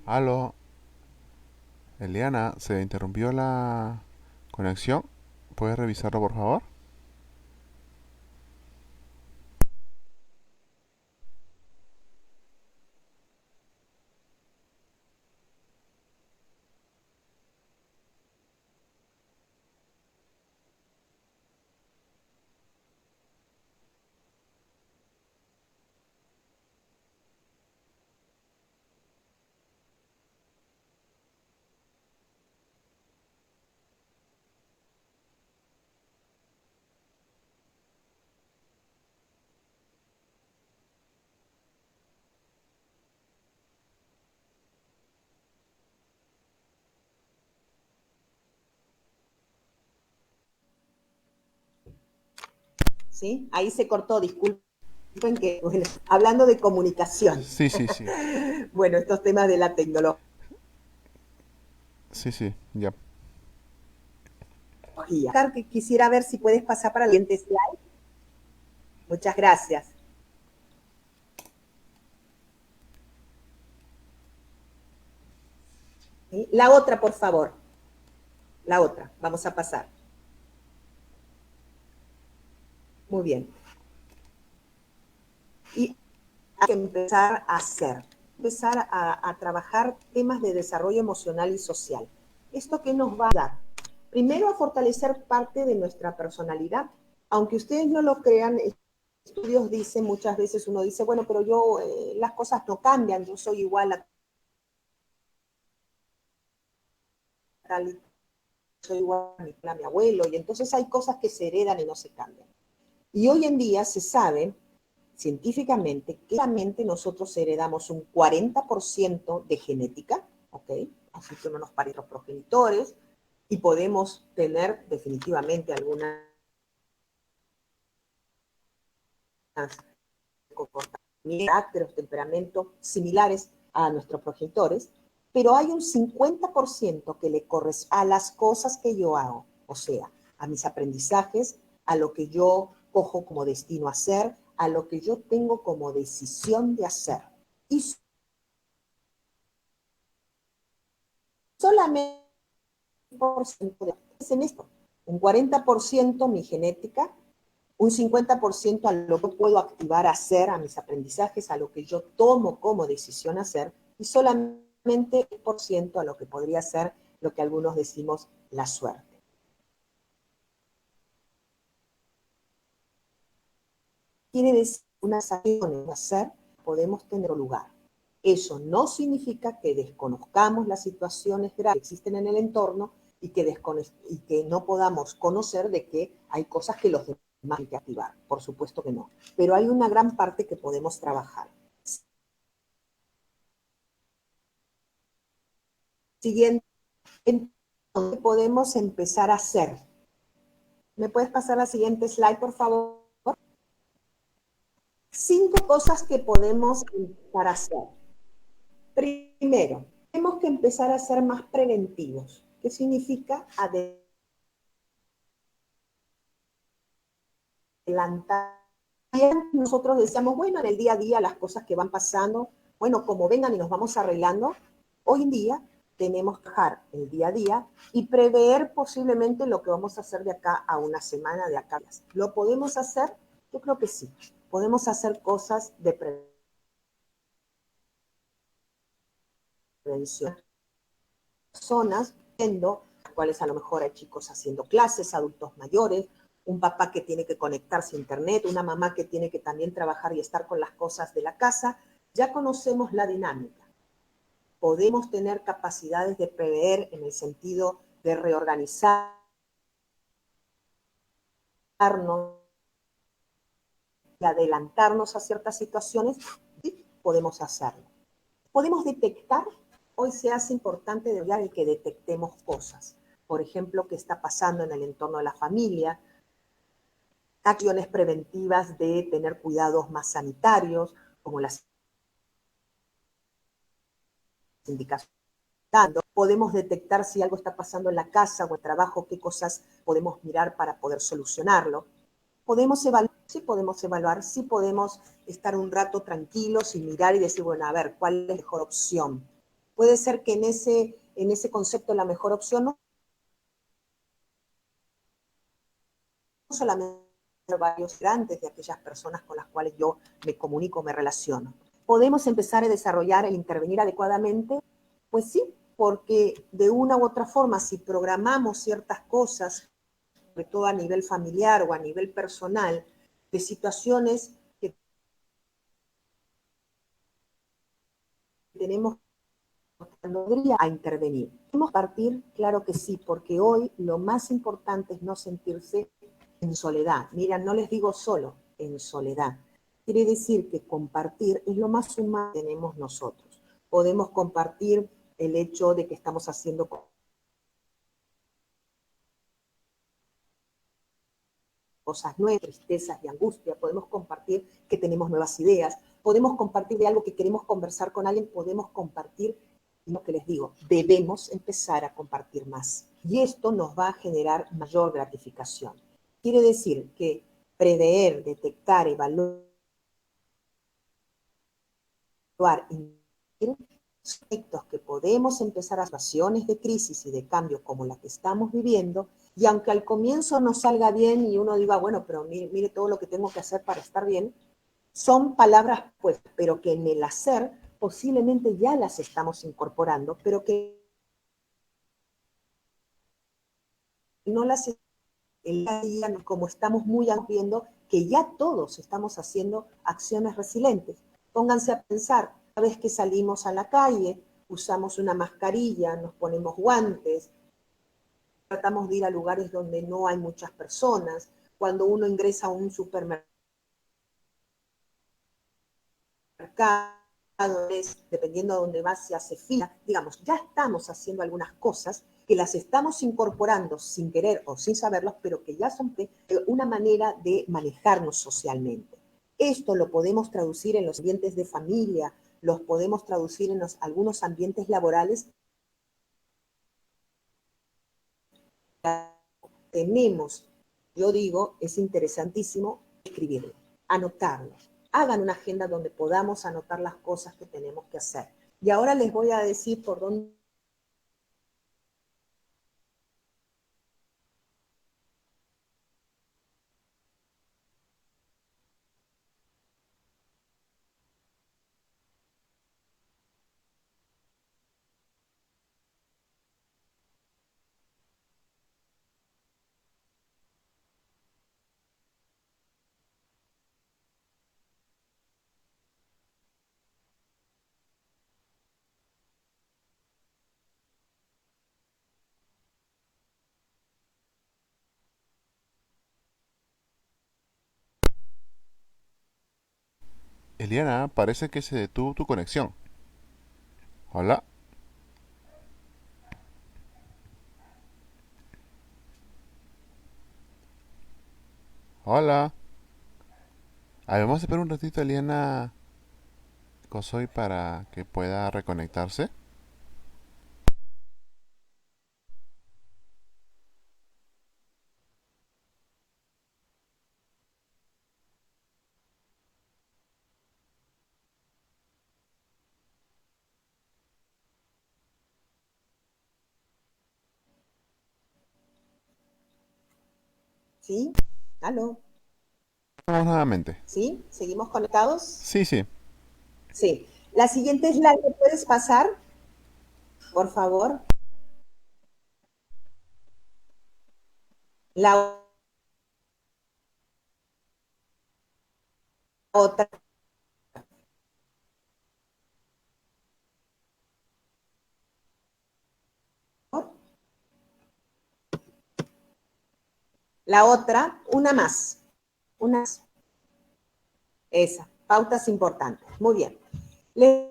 Aló, Eliana, se interrumpió la conexión. ¿Puedes revisarlo, por favor? ¿Sí? Ahí se cortó, disculpen que, bueno, hablando de comunicación. Sí, sí, sí. Bueno, estos temas de la tecnología. Sí, sí, ya. Quisiera ver si puedes pasar para el siguiente slide. Muchas gracias. ¿Sí? La otra, por favor. La otra, vamos a pasar. Muy bien. Y hay que empezar a hacer, empezar a trabajar temas de desarrollo emocional y social. ¿Esto qué nos va a dar? Primero, a fortalecer parte de nuestra personalidad, Aunque ustedes no lo crean, estudios dicen, muchas veces uno dice, bueno, pero yo, las cosas no cambian, yo soy igual a tal, soy igual a mi abuelo, y entonces hay cosas que se heredan y no se cambian. Y hoy en día se sabe científicamente que claramente nosotros heredamos un 40% de genética, ¿ok? Así que no nos parecen los progenitores, y podemos tener definitivamente algunas caracteres, temperamentos similares a nuestros progenitores, pero hay un 50% que le corresponde a las cosas que yo hago, o sea, a mis aprendizajes, a lo que yo cojo como destino a hacer, a lo que yo tengo como decisión de hacer. Y solamente en esto, un 40% mi genética, un 50% a lo que puedo activar, hacer, a mis aprendizajes, a lo que yo tomo como decisión hacer, y solamente el por ciento a lo que podría ser lo que algunos decimos la suerte. Quiere decir que unas acciones de hacer podemos tener lugar. Eso no significa que desconozcamos las situaciones graves que existen en el entorno y que no podamos conocer de que hay cosas que los demás hay que activar. Por supuesto que no. Pero hay una gran parte que podemos trabajar. Siguiente, entonces podemos empezar a hacer. ¿Me puedes pasar la siguiente slide, por favor? 5 cosas que podemos empezar a hacer. Primero, tenemos que empezar a ser más preventivos. ¿Qué significa? Adelantar. Nosotros decíamos, bueno, en el día a día las cosas que van pasando, bueno, como vengan y nos vamos arreglando, hoy en día tenemos que dejar el día a día y prever posiblemente lo que vamos a hacer de acá a una semana, de acá. ¿Lo podemos hacer? Yo creo que sí. Podemos hacer cosas de prevención. Personas viendo, cuales a lo mejor hay chicos haciendo clases, adultos mayores, un papá que tiene que conectarse a internet, una mamá que tiene que también trabajar y estar con las cosas de la casa, ya conocemos la dinámica. Podemos tener capacidades de prever en el sentido de reorganizarnos, de adelantarnos a ciertas situaciones, sí, podemos hacerlo. Podemos detectar, hoy se hace importante de verdad el que detectemos cosas. Por ejemplo, qué está pasando en el entorno de la familia, acciones preventivas de tener cuidados más sanitarios, como las indicaciones. Podemos detectar si algo está pasando en la casa o el trabajo, qué cosas podemos mirar para poder solucionarlo. Podemos evaluar, sí podemos estar un rato tranquilos y mirar y decir, bueno, a ver, ¿cuál es la mejor opción? Puede ser que en ese concepto la mejor opción no solamente varios grandes de aquellas personas con las cuales yo me comunico, me relaciono. ¿Podemos empezar a desarrollar el intervenir adecuadamente? Pues sí, porque de una u otra forma, si programamos ciertas cosas, sobre todo a nivel familiar o a nivel personal, de situaciones que tenemos a intervenir. ¿Podemos partir? Claro que sí, porque hoy lo más importante es no sentirse en soledad. Mira, no les digo solo, en soledad. Quiere decir que compartir es lo más humano que tenemos nosotros. Podemos compartir el hecho de que estamos haciendo cosas nuevas, tristezas y angustia, podemos compartir que tenemos nuevas ideas, podemos compartir de algo que queremos conversar con alguien, podemos compartir lo que les digo, debemos empezar a compartir más. Y esto nos va a generar mayor gratificación. Quiere decir que prever, detectar, evaluar aspectos que podemos empezar a situaciones de crisis y de cambio como la que estamos viviendo, y aunque al comienzo no salga bien y uno diga, bueno, pero mire, mire todo lo que tengo que hacer para estar bien, son palabras pues, pero que en el hacer posiblemente ya las estamos incorporando, pero que no las el día a día, como estamos muy viendo que ya todos estamos haciendo acciones resilientes. Pónganse a pensar, cada vez que salimos a la calle, usamos una mascarilla, nos ponemos guantes, tratamos de ir a lugares donde no hay muchas personas, cuando uno ingresa a un supermercado, dependiendo de dónde va, se hace fila, digamos, ya estamos haciendo algunas cosas que las estamos incorporando sin querer o sin saberlas, pero que ya son una manera de manejarnos socialmente. Esto lo podemos traducir en los ambientes de familia, los podemos traducir en algunos ambientes laborales. Tenemos, yo digo, es interesantísimo escribirlo, anotarlo. Hagan una agenda donde podamos anotar las cosas que tenemos que hacer. Y ahora les voy a decir por dónde. Eliana, parece que se detuvo tu conexión. Hola, hola. A ver, vamos a esperar un ratito a Eliana Cosoy para que pueda reconectarse. ¿Sí? ¿Aló? Vamos nuevamente. ¿Sí? ¿Seguimos conectados? Sí, sí. Sí. La siguiente es la que puedes pasar, por favor. La otra. La otra, una más. Una más. Esa. Pautas importantes. Muy bien. Les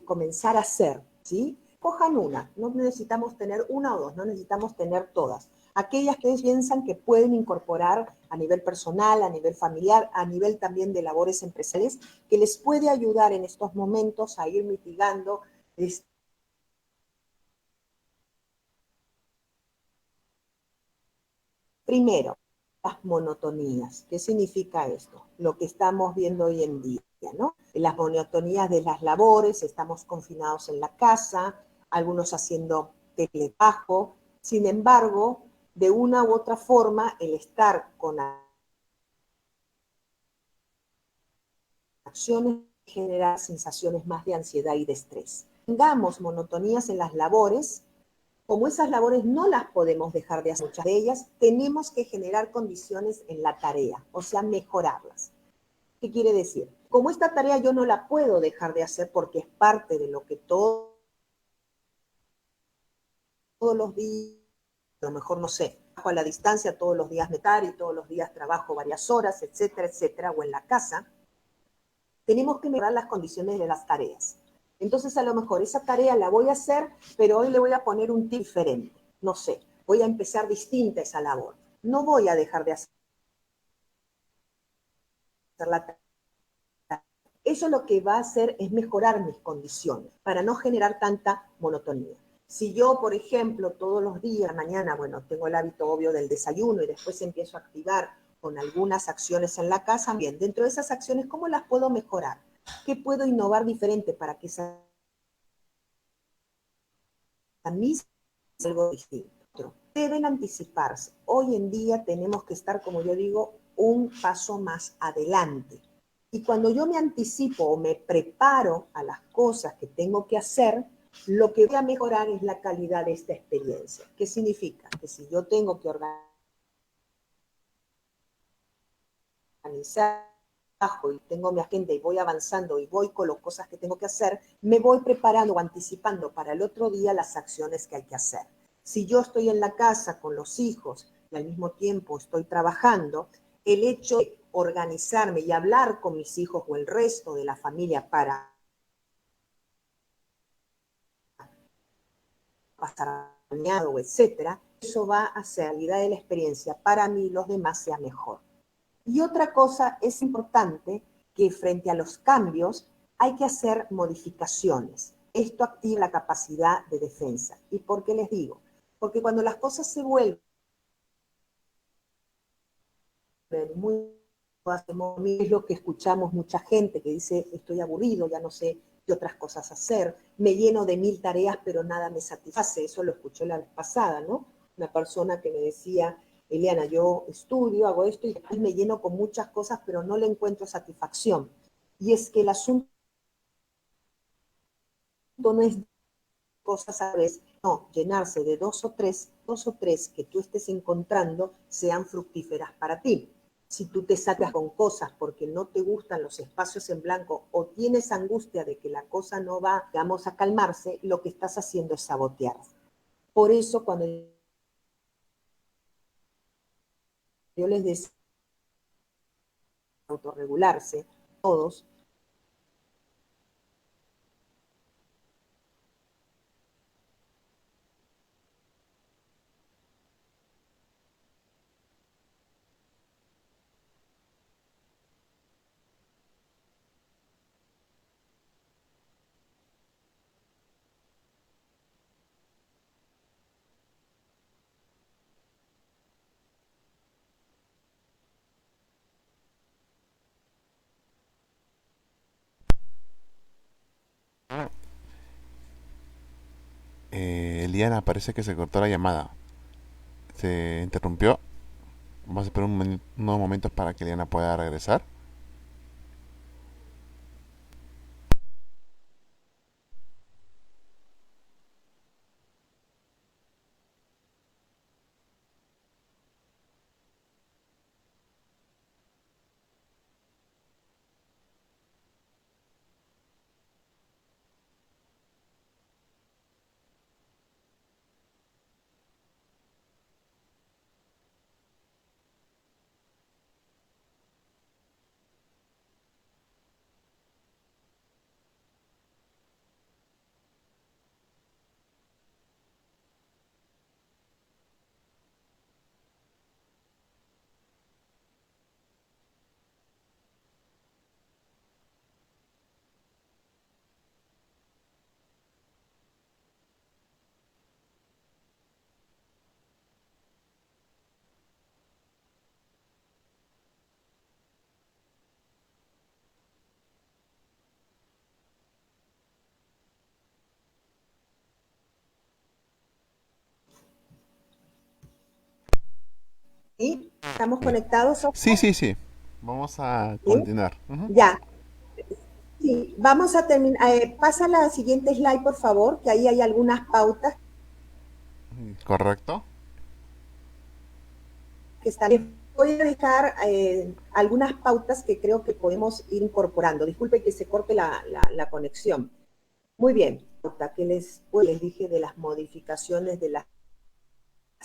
comenzar a hacer, ¿sí? Cojan una, no necesitamos tener una o dos, no necesitamos tener todas. Aquellas que piensan que pueden incorporar a nivel personal, a nivel familiar, a nivel también de labores empresariales, que les puede ayudar en estos momentos a ir mitigando. Primero, las monotonías. ¿Qué significa esto? Lo que estamos viendo hoy en día, ¿no? Las monotonías de las labores, estamos confinados en la casa, algunos haciendo teletrabajo. Sin embargo, de una u otra forma, el estar con acciones genera sensaciones más de ansiedad y de estrés. Tengamos monotonías en las labores, como esas labores no las podemos dejar de hacer, muchas de ellas, tenemos que generar condiciones en la tarea, o sea, mejorarlas. ¿Qué quiere decir? Como esta tarea yo no la puedo dejar de hacer porque es parte de lo que todos los días, a lo mejor no sé, trabajo a la distancia todos los días metar y todos los días trabajo varias horas, etcétera, etcétera, o en la casa, tenemos que mejorar las condiciones de las tareas. Entonces, a lo mejor esa tarea la voy a hacer, pero hoy le voy a poner un tip diferente. No sé, voy a empezar distinta esa labor. No voy a dejar de hacer la tarea. Eso lo que va a hacer es mejorar mis condiciones para no generar tanta monotonía. Si yo, por ejemplo, todos los días, mañana, bueno, tengo el hábito obvio del desayuno y después empiezo a activar con algunas acciones en la casa, bien, dentro de esas acciones, ¿cómo las puedo mejorar? ¿Qué puedo innovar diferente para que esa misma sea algo distinto? Deben anticiparse. Hoy en día tenemos que estar, como yo digo, un paso más adelante. Y cuando yo me anticipo o me preparo a las cosas que tengo que hacer, Lo que voy a mejorar es la calidad de esta experiencia. ¿Qué significa? Que si yo tengo que organizar y tengo mi agenda y voy avanzando y voy con las cosas que tengo que hacer, me voy preparando o anticipando para el otro día las acciones que hay que hacer. Si yo estoy en la casa con los hijos y al mismo tiempo estoy trabajando, el hecho de organizarme y hablar con mis hijos o el resto de la familia para pasar bañado, etcétera, eso va a hacer la calidad de la experiencia para mí y los demás sea mejor. Y otra cosa es importante que frente a los cambios hay que hacer modificaciones. Esto activa la capacidad de defensa. ¿Y por qué les digo? Porque cuando las cosas se vuelven muy... Es lo que escuchamos mucha gente que dice, estoy aburrido, ya no sé qué otras cosas hacer, me lleno de 1000 tareas, pero nada me satisface. Eso lo escuché la vez pasada, ¿no? Una persona que me decía, Eliana, yo estudio, hago esto y después me lleno con muchas cosas, pero no le encuentro satisfacción. Y es que el asunto no es cosas a la vez, no, llenarse de dos o tres que tú estés encontrando sean fructíferas para ti. Si tú te sacas con cosas porque no te gustan los espacios en blanco o tienes angustia de que la cosa no va, digamos, a calmarse, lo que estás haciendo es sabotear. Por eso cuando yo les decía autorregularse, todos, Eliana, parece que se cortó la llamada. Se interrumpió. Vamos a esperar unos momentos para que Eliana pueda regresar. ¿sí? ¿Estamos Eh, conectados, sí, Oscar? sí, sí. Vamos a ¿Sí? continuar. Ujú. Ya, sí, vamos a terminar. Pasa la siguiente slide, por favor, que ahí hay algunas pautas ¿Correcto? que están. Voy a dejar algunas pautas que creo que podemos ir incorporando. Disculpe que se corte la conexión. Muy bien, pauta que les dije de las modificaciones de las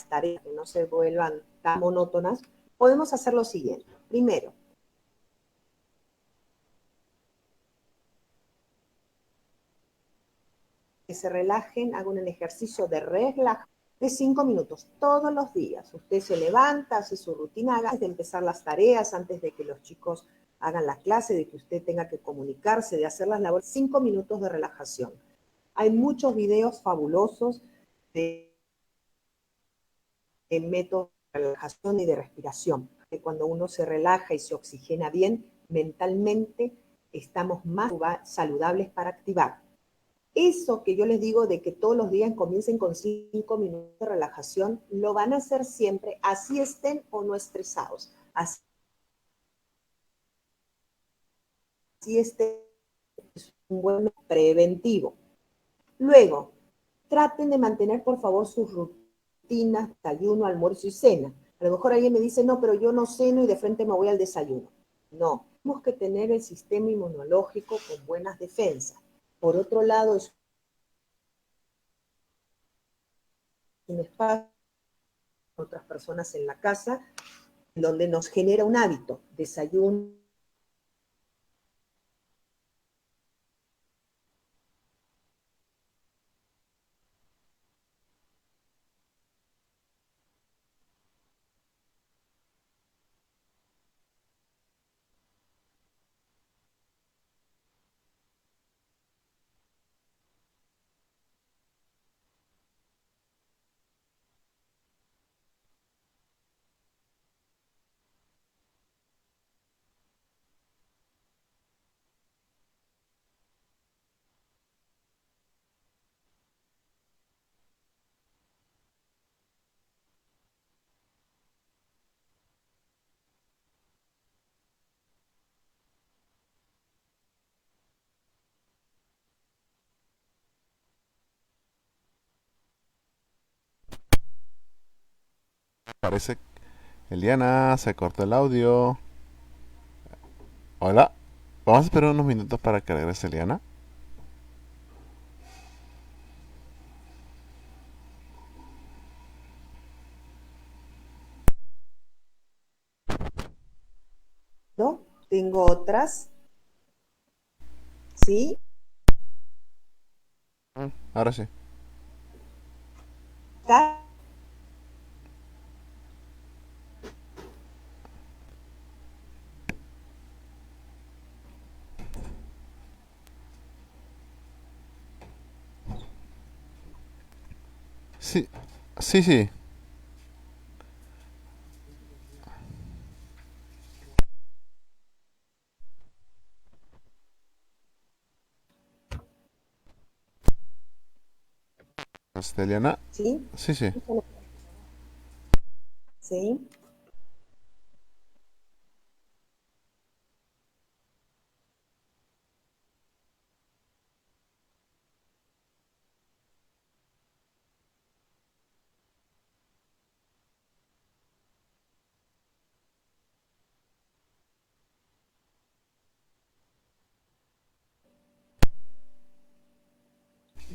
tareas, que no se vuelvan tan monótonas. Podemos hacer lo siguiente. Primero, que se relajen, hagan un ejercicio de relajación de 5 minutos todos los días. Usted se levanta, hace su rutina, antes de empezar las tareas, antes de que los chicos hagan la clase, de que usted tenga que comunicarse, de hacer las labores, 5 minutos de relajación. Hay muchos videos fabulosos de métodos de relajación y de respiración, que cuando uno se relaja y se oxigena bien, mentalmente estamos más saludables para activar. Eso que yo les digo de que todos los días comiencen con 5 minutos de relajación, lo van a hacer siempre, así estén o no estresados, así estén, es un buen preventivo. Luego, traten de mantener, por favor, sus rutinas, desayuno, almuerzo y cena. A lo mejor alguien me dice, no, pero yo no ceno y de frente me voy al desayuno. No, tenemos que tener el sistema inmunológico con buenas defensas. Por otro lado, es un espacio con otras personas en la casa, donde nos genera un hábito, desayuno. Parece, Eliana, se cortó el audio. Hola. Vamos a esperar unos minutos para que regrese Eliana. ¿No? Tengo otras, ¿sí? Ahora sí. Acá, Sí, sí, sí. Eliana. ¿sí? Sí, sí. ¿Sí?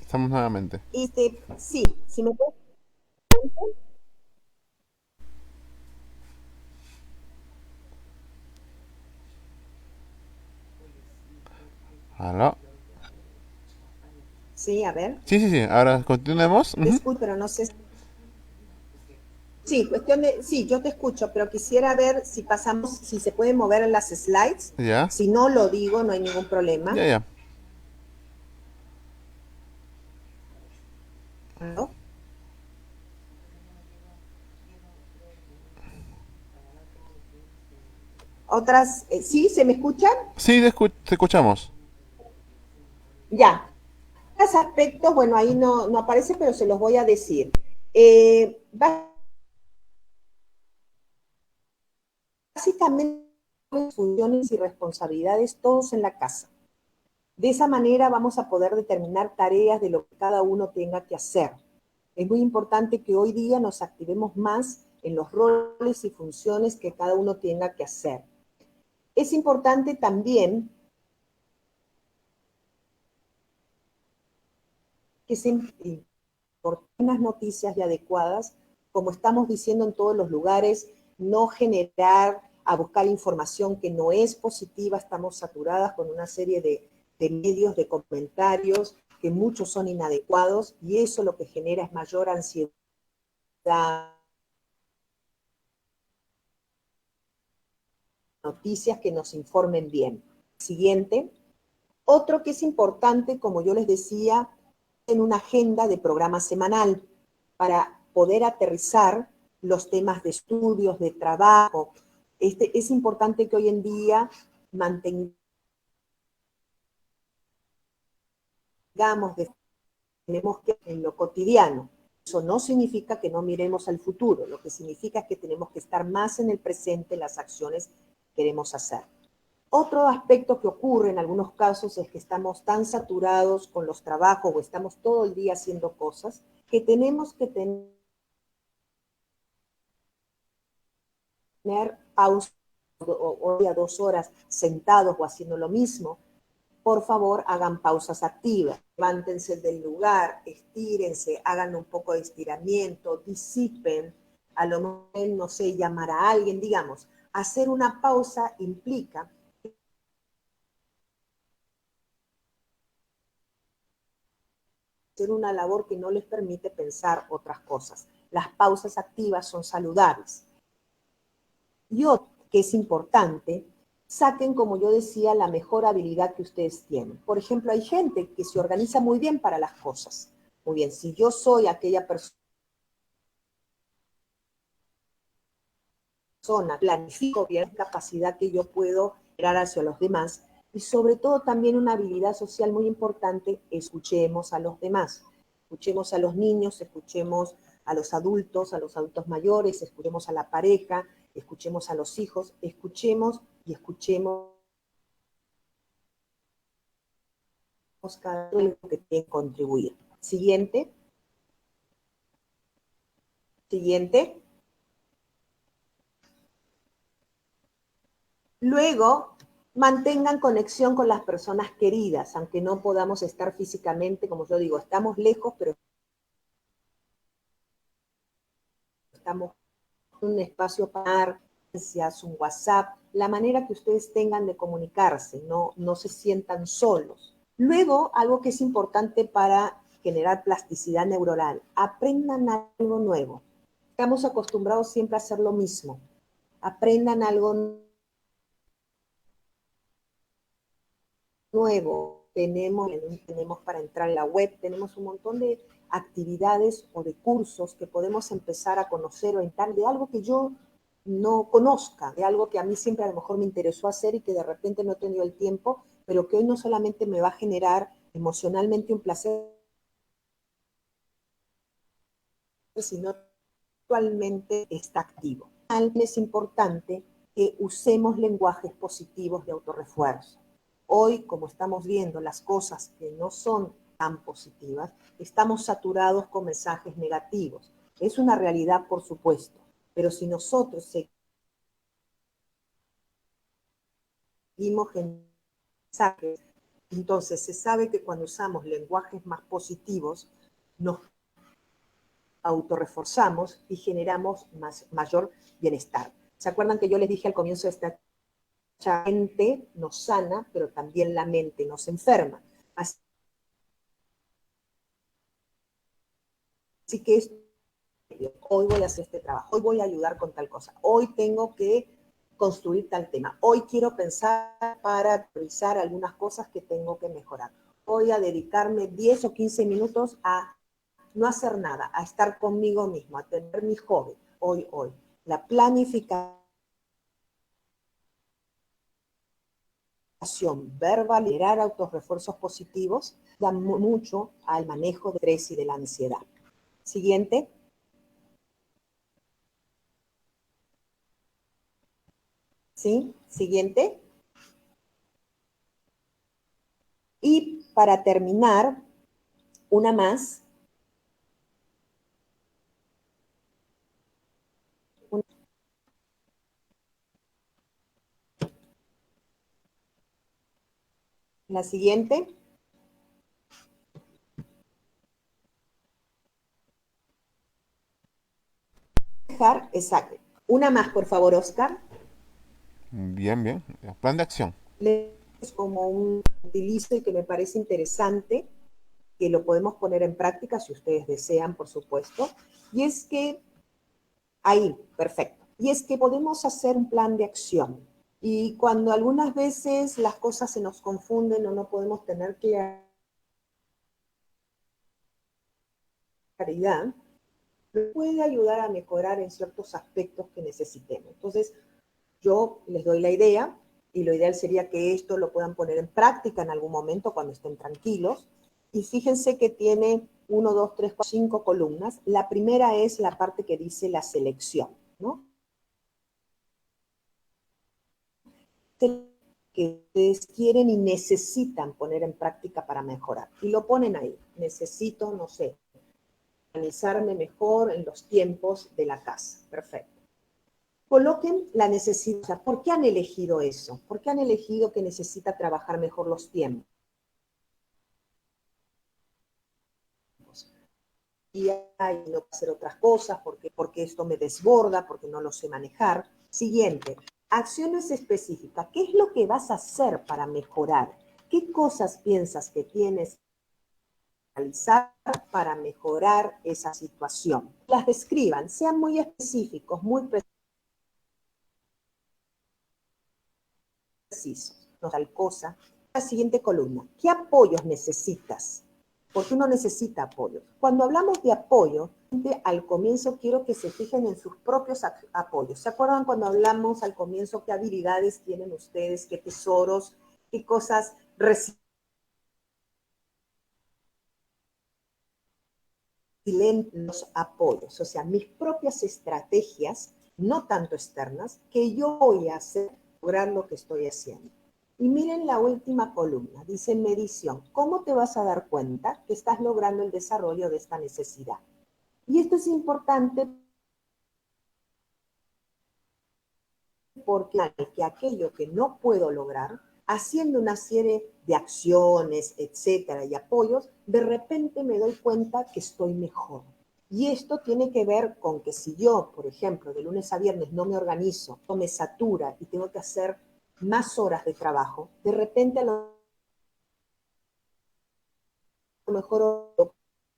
Estamos nuevamente. Sí, si me puedes. ¿Aló? Sí, a ver, Sí, sí, sí. Ahora continuemos. te Ujú. escucho, pero no sé. Sí, cuestión de, sí, yo te escucho, pero quisiera ver si pasamos, si se pueden mover las slides. Ya, Si no lo digo, no hay ningún ya, problema. ya. ¿No? Otras, ¿sí? ¿Se me escuchan? Sí, te escuchamos. Ya. Los aspectos, bueno, ahí no aparece, pero se los voy a decir. Básicamente, funciones y responsabilidades todos en la casa. De esa manera vamos a poder determinar tareas de lo que cada uno tenga que hacer. Es muy importante que hoy día nos activemos más en los roles y funciones que cada uno tenga que hacer. Es importante también que se oportunas noticias y adecuadas, como estamos diciendo en todos los lugares, no generar a buscar información que no es positiva, estamos saturadas con una serie de medios, de comentarios, que muchos son inadecuados, y eso lo que genera es mayor ansiedad, noticias que nos informen bien. Siguiente. Otro que es importante, como yo les decía, en una agenda de programa semanal para poder aterrizar los temas de estudios, de trabajo. Es importante que hoy en día mantengamos, tenemos que en lo cotidiano. Eso no significa que no miremos al futuro, lo que significa es que tenemos que estar más en el presente en las acciones que queremos hacer. Otro aspecto que ocurre en algunos casos es que estamos tan saturados con los trabajos o estamos todo el día haciendo cosas que tenemos que tener pausas o 2 horas sentados o haciendo lo mismo. Por favor, hagan pausas activas. Levántense del lugar, estírense, hagan un poco de estiramiento, disipen, a lo mejor, no sé, llamar a alguien, digamos. Hacer una pausa implica hacer una labor que no les permite pensar otras cosas. Las pausas activas son saludables. Y otro que es importante, saquen, como yo decía, la mejor habilidad que ustedes tienen. Por ejemplo, hay gente que se organiza muy bien para las cosas. Muy bien, si yo soy aquella persona, planifico bien la capacidad que yo puedo generar hacia los demás y sobre todo también una habilidad social muy importante, escuchemos a los demás. Escuchemos a los niños, escuchemos a los adultos mayores, escuchemos a la pareja, escuchemos a los hijos, escuchemos y escuchemos cada uno que tiene que contribuir. Siguiente. Siguiente. Luego, mantengan conexión con las personas queridas, aunque no podamos estar físicamente, como yo digo, estamos lejos, pero estamos en un espacio para un WhatsApp, la manera que ustedes tengan de comunicarse, no se sientan solos. Luego, algo que es importante para generar plasticidad neuronal, aprendan algo nuevo. Estamos acostumbrados siempre a hacer lo mismo. Aprendan algo nuevo. Tenemos para entrar en la web, tenemos un montón de actividades o de cursos que podemos empezar a conocer o entrar de algo que yo no conozca, de algo que a mí siempre a lo mejor me interesó hacer y que de repente no he tenido el tiempo, pero que hoy no solamente me va a generar emocionalmente un placer, sino actualmente está activo. Es importante que usemos lenguajes positivos de autorrefuerzo. Hoy, como estamos viendo las cosas que no son tan positivas, estamos saturados con mensajes negativos. Es una realidad, por supuesto, pero si nosotros seguimos en mensajes, entonces se sabe que cuando usamos lenguajes más positivos, nos autorreforzamos y generamos mayor bienestar. ¿Se acuerdan que yo les dije al comienzo de esta la mente nos sana, pero también la mente nos enferma? Así que hoy voy a hacer este trabajo, hoy voy a ayudar con tal cosa, hoy tengo que construir tal tema, hoy quiero pensar para revisar algunas cosas que tengo que mejorar. Voy a dedicarme 10 o 15 minutos a no hacer nada, a estar conmigo mismo, a tener mi hobby, hoy. La planificación verbal, generar autorrefuerzos positivos, da mucho al manejo del estrés y de la ansiedad. Siguiente. ¿Sí? Siguiente. Y para terminar, una más. La siguiente. Exacto. Una más, por favor, Oscar. Bien, bien. Plan de acción. Es como un utilizo y que me parece interesante, que lo podemos poner en práctica si ustedes desean, por supuesto. Y es que, ahí, perfecto. Y es que podemos hacer un plan de acción. Y cuando algunas veces las cosas se nos confunden o no podemos tener claridad, puede ayudar a mejorar en ciertos aspectos que necesitemos. Entonces, yo les doy la idea y lo ideal sería que esto lo puedan poner en práctica en algún momento cuando estén tranquilos. Y fíjense que tiene 1, 2, 3, 4, 5 columnas. La primera es la parte que dice la selección, ¿no? que ustedes quieren y necesitan poner en práctica para mejorar. Y lo ponen ahí. Necesito, no sé, organizarme mejor en los tiempos de la casa. Perfecto. Coloquen la necesidad. O sea, ¿por qué han elegido eso? ¿Por qué han elegido que necesita trabajar mejor los tiempos? Y hay no hacer otras cosas porque esto me desborda, porque no lo sé manejar. Siguiente, acciones específicas. ¿Qué es lo que vas a hacer para mejorar? ¿Qué cosas piensas que tienes que realizar para mejorar esa situación? Las describan, sean muy específicos, muy precisos. No tal cosa. La siguiente columna, ¿qué apoyos necesitas? Porque uno necesita apoyo. Cuando hablamos de apoyo, al comienzo quiero que se fijen en sus propios apoyos. ¿Se acuerdan cuando hablamos al comienzo qué habilidades tienen ustedes, qué tesoros, qué cosas los apoyos? O sea, mis propias estrategias, no tanto externas, que yo voy a hacer lograr lo que estoy haciendo. Y miren la última columna, dice medición. ¿Cómo te vas a dar cuenta que estás logrando el desarrollo de esta necesidad? Y esto es importante porque que aquello que no puedo lograr, haciendo una serie de acciones, etcétera, y apoyos, de repente me doy cuenta que estoy mejor. Y esto tiene que ver con que si yo, por ejemplo, de lunes a viernes no me organizo, no me satura y tengo que hacer más horas de trabajo, de repente a lo mejor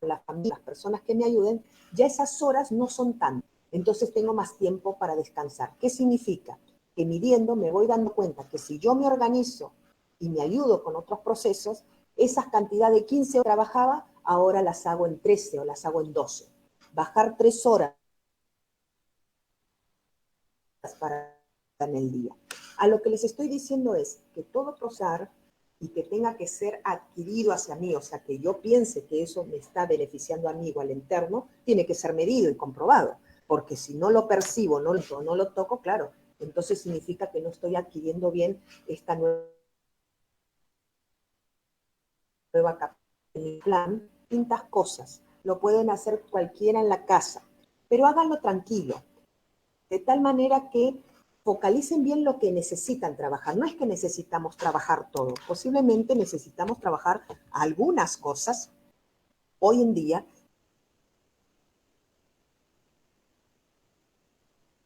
la familia, las personas que me ayuden, ya esas horas no son tantas. Entonces tengo más tiempo para descansar. ¿Qué significa? Que midiendo me voy dando cuenta que si yo me organizo y me ayudo con otros procesos, esas cantidades de 15 horas que trabajaba, ahora las hago en 13 o las hago en 12. Bajar 3 horas para en el día. A lo que les estoy diciendo es que todo procesar y que tenga que ser adquirido hacia mí, o sea, que yo piense que eso me está beneficiando a mí o al interno, tiene que ser medido y comprobado, porque si no lo percibo, no lo toco, claro, entonces significa que no estoy adquiriendo bien esta nueva capacidad en mi plan, distintas cosas. Lo pueden hacer cualquiera en la casa, pero háganlo tranquilo, de tal manera que focalicen bien lo que necesitan trabajar. No es que necesitamos trabajar todo, posiblemente necesitamos trabajar algunas cosas hoy en día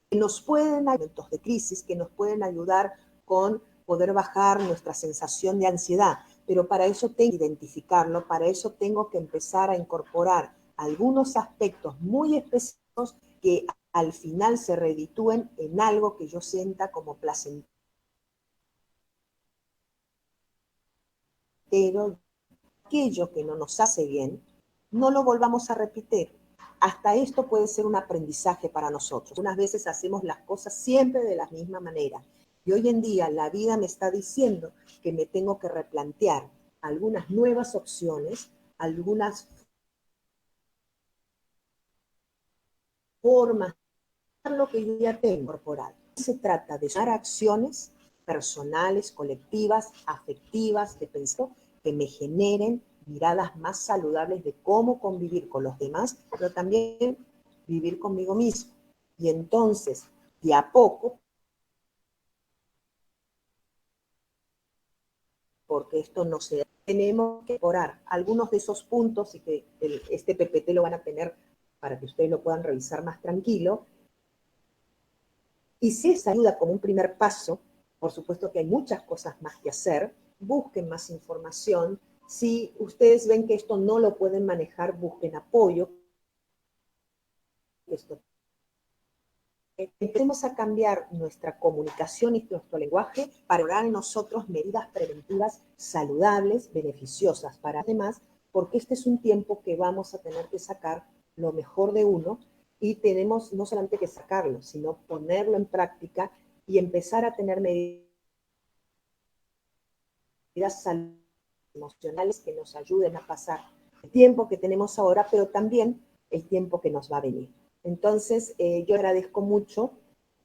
que nos pueden, momentos de crisis, que nos pueden ayudar con poder bajar nuestra sensación de ansiedad. Pero para eso tengo que identificarlo, para eso tengo que empezar a incorporar algunos aspectos muy específicos que al final se reditúen en algo que yo sienta como placentero, aquello que no nos hace bien, no lo volvamos a repetir. Hasta esto puede ser un aprendizaje para nosotros. Unas veces hacemos las cosas siempre de la misma manera. Y hoy en día la vida me está diciendo que me tengo que replantear algunas nuevas opciones, algunas formas de lo que yo ya tengo incorporado. Se trata de tomar acciones personales, colectivas, afectivas, de pensar que me generen miradas más saludables de cómo convivir con los demás, pero también vivir conmigo mismo. Y entonces, de a poco, porque esto no se da, tenemos que mejorar algunos de esos puntos y que este PPT lo van a tener para que ustedes lo puedan revisar más tranquilo. Y si esa ayuda como un primer paso, por supuesto que hay muchas cosas más que hacer, busquen más información. Si ustedes ven que esto no lo pueden manejar, busquen apoyo. Esto. Empecemos a cambiar nuestra comunicación y nuestro lenguaje para lograr en nosotros medidas preventivas saludables, beneficiosas para los demás, porque este es un tiempo que vamos a tener que sacar lo mejor de uno y tenemos no solamente que sacarlo, sino ponerlo en práctica y empezar a tener medidas emocionales que nos ayuden a pasar el tiempo que tenemos ahora, pero también el tiempo que nos va a venir. Entonces, yo agradezco mucho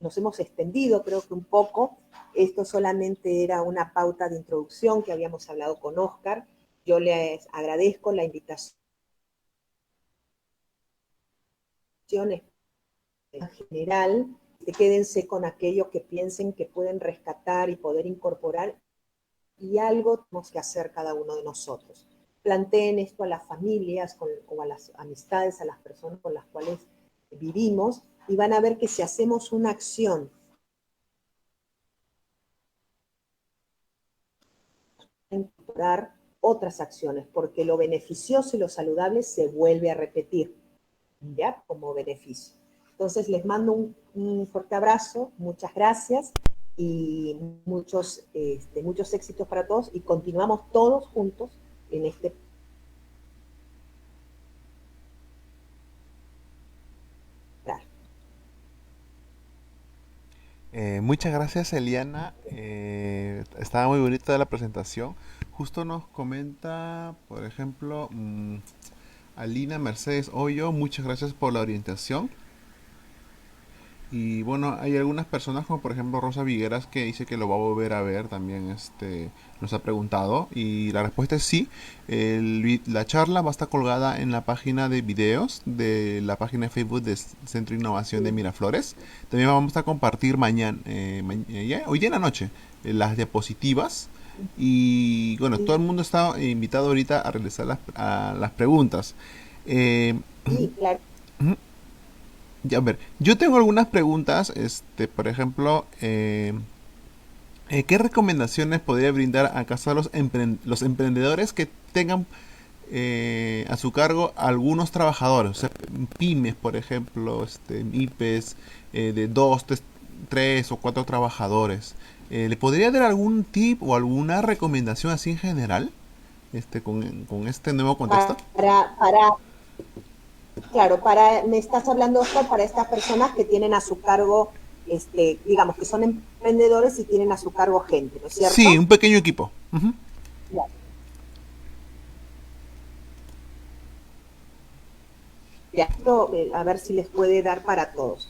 nos hemos extendido, creo que un poco. Esto solamente era una pauta de introducción que habíamos hablado con Oscar. Yo les agradezco la invitación en general. Quédense con aquello que piensen que pueden rescatar y poder incorporar, y algo tenemos que hacer cada uno de nosotros. Planteen esto a las familias o a las amistades, a las personas con las cuales vivimos, y van a ver que si hacemos una acción, incorporar otras acciones, porque lo beneficioso y lo saludable se vuelve a repetir, ¿ya? Como beneficio. Entonces les mando un fuerte abrazo, muchas gracias y muchos éxitos para todos, y continuamos todos juntos en este. Muchas gracias, Eliana. Estaba muy bonita la presentación. Justo nos comenta, por ejemplo, Alina Mercedes Hoyo, muchas gracias por la orientación. Y bueno, hay algunas personas como por ejemplo Rosa Vigueras que dice que lo va a volver a ver también, nos ha preguntado y la respuesta es sí. La charla va a estar colgada en la página de videos de la página de Facebook del Centro de Innovación de Miraflores. También vamos a compartir mañana, hoy día en la noche, las diapositivas. Y bueno, todo el mundo está invitado ahorita a realizar las preguntas. Eh, Sí, claro. ya, a ver, yo tengo algunas preguntas, por ejemplo, ¿qué recomendaciones podría brindar acaso a los emprendedores que tengan a su cargo algunos trabajadores? O sea, pymes, por ejemplo, IPES de dos, tres o cuatro trabajadores. ¿Le podría dar algún tip o alguna recomendación así en general, con este nuevo contexto? Claro, me estás hablando, Oscar, para estas personas que tienen a su cargo, digamos, que son emprendedores y tienen a su cargo gente, ¿no es Sí, cierto? un pequeño equipo. Ujú. A ver si les puede dar para todos.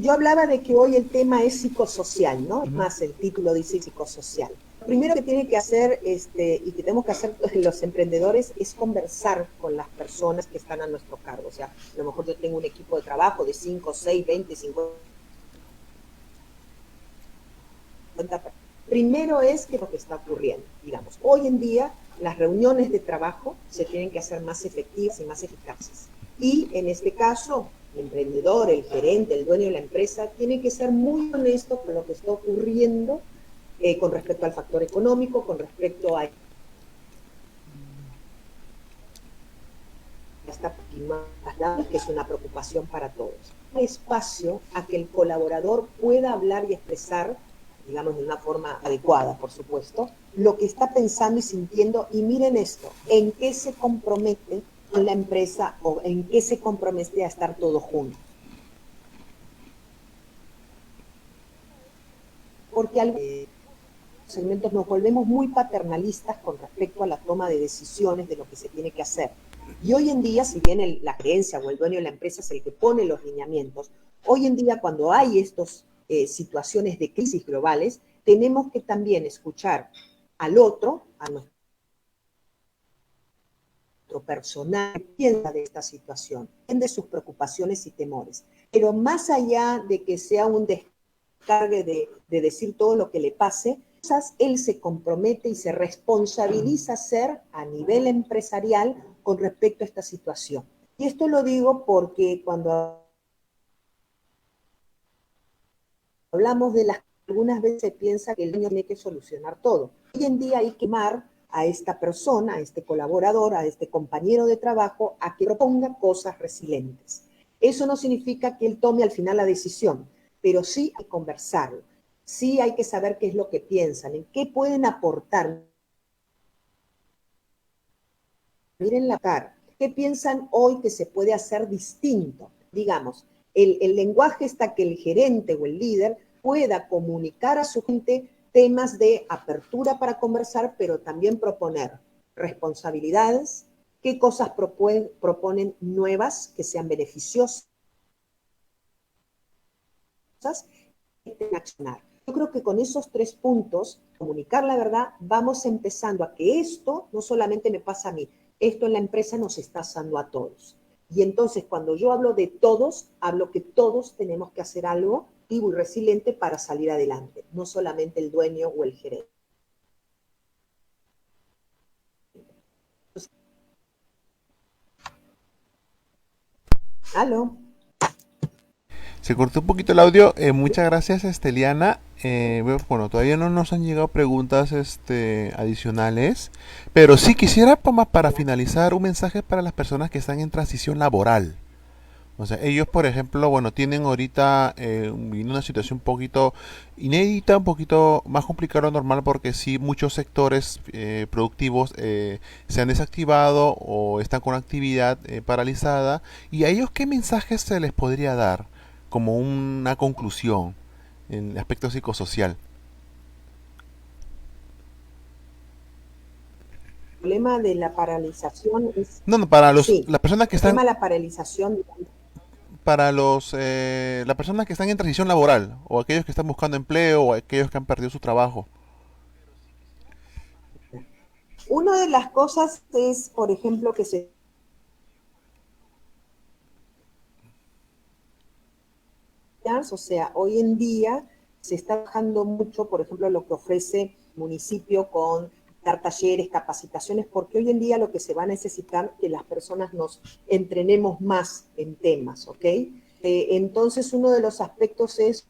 Yo hablaba de que hoy el tema es psicosocial, ¿no? Es Ujú. más, el título dice psicosocial. Lo primero que tiene que hacer, y que tenemos que hacer los emprendedores, es conversar con las personas que están a nuestro cargo. O sea, a lo mejor yo tengo un equipo de trabajo de 5, 6, 20, 50. Primero es que lo que está ocurriendo, digamos, hoy en día las reuniones de trabajo se tienen que hacer más efectivas y más eficaces. Y en este caso, el emprendedor, el gerente, el dueño de la empresa, tiene que ser muy honesto con lo que está ocurriendo con respecto al factor económico, con respecto a esta que es una preocupación para todos. Espacio a que el colaborador pueda hablar y expresar, digamos, de una forma adecuada, por supuesto, lo que está pensando y sintiendo. Y miren esto, en qué se compromete con la empresa o en qué se compromete a estar todos juntos. Porque algunos segmentos nos volvemos muy paternalistas con respecto a la toma de decisiones de lo que se tiene que hacer. Y hoy en día, si bien la gerencia o el dueño de la empresa es el que pone los lineamientos, hoy en día cuando hay estas situaciones de crisis globales, tenemos que también escuchar al otro, a nuestro personal, que piensa de esta situación, de sus preocupaciones y temores. Pero más allá de que sea un descargue de decir todo lo que le pase, él se compromete y se responsabiliza ser a nivel empresarial con respecto a esta situación. Y esto lo digo porque cuando hablamos de algunas veces se piensa que el dueño tiene que solucionar todo. Hoy en día hay que llamar a esta persona, a este colaborador, a este compañero de trabajo, a que proponga cosas resilientes. Eso no significa que él tome al final la decisión, pero sí hay que conversarlo. Sí hay que saber qué es lo que piensan, en qué pueden aportar. Miren la cara. ¿Qué piensan hoy que se puede hacer distinto? Digamos, el lenguaje está que el gerente o el líder pueda comunicar a su gente temas de apertura para conversar, pero también proponer responsabilidades, qué cosas proponen nuevas que sean beneficiosas accionar. Yo creo que con esos 3 puntos, comunicar la verdad, vamos empezando a que esto no solamente me pasa a mí, esto en la empresa nos está pasando a todos. Y entonces cuando yo hablo de todos, hablo que todos tenemos que hacer algo activo y resiliente para salir adelante, no solamente el dueño o el gerente. ¿Aló? Se cortó un poquito el audio. Muchas gracias, Liana. Bueno, todavía no nos han llegado preguntas adicionales, pero sí quisiera para finalizar un mensaje para las personas que están en transición laboral. O sea, ellos, por ejemplo, bueno, tienen ahorita una situación un poquito inédita, un poquito más complicada de lo normal, porque sí, muchos sectores productivos se han desactivado o están con actividad paralizada. ¿Y a ellos qué mensajes se les podría dar como una conclusión en el aspecto psicosocial? El problema de la paralización es, No, no, para sí, las personas que el tema están, de la paralización. para las personas que están en transición laboral, o aquellos que están buscando empleo, o aquellos que han perdido su trabajo. Una de las cosas es, por ejemplo, que o sea, hoy en día se está trabajando mucho, por ejemplo, lo que ofrece el municipio con dar talleres, capacitaciones, porque hoy en día lo que se va a necesitar es que las personas nos entrenemos más en temas, ¿ok? Entonces, uno de los aspectos es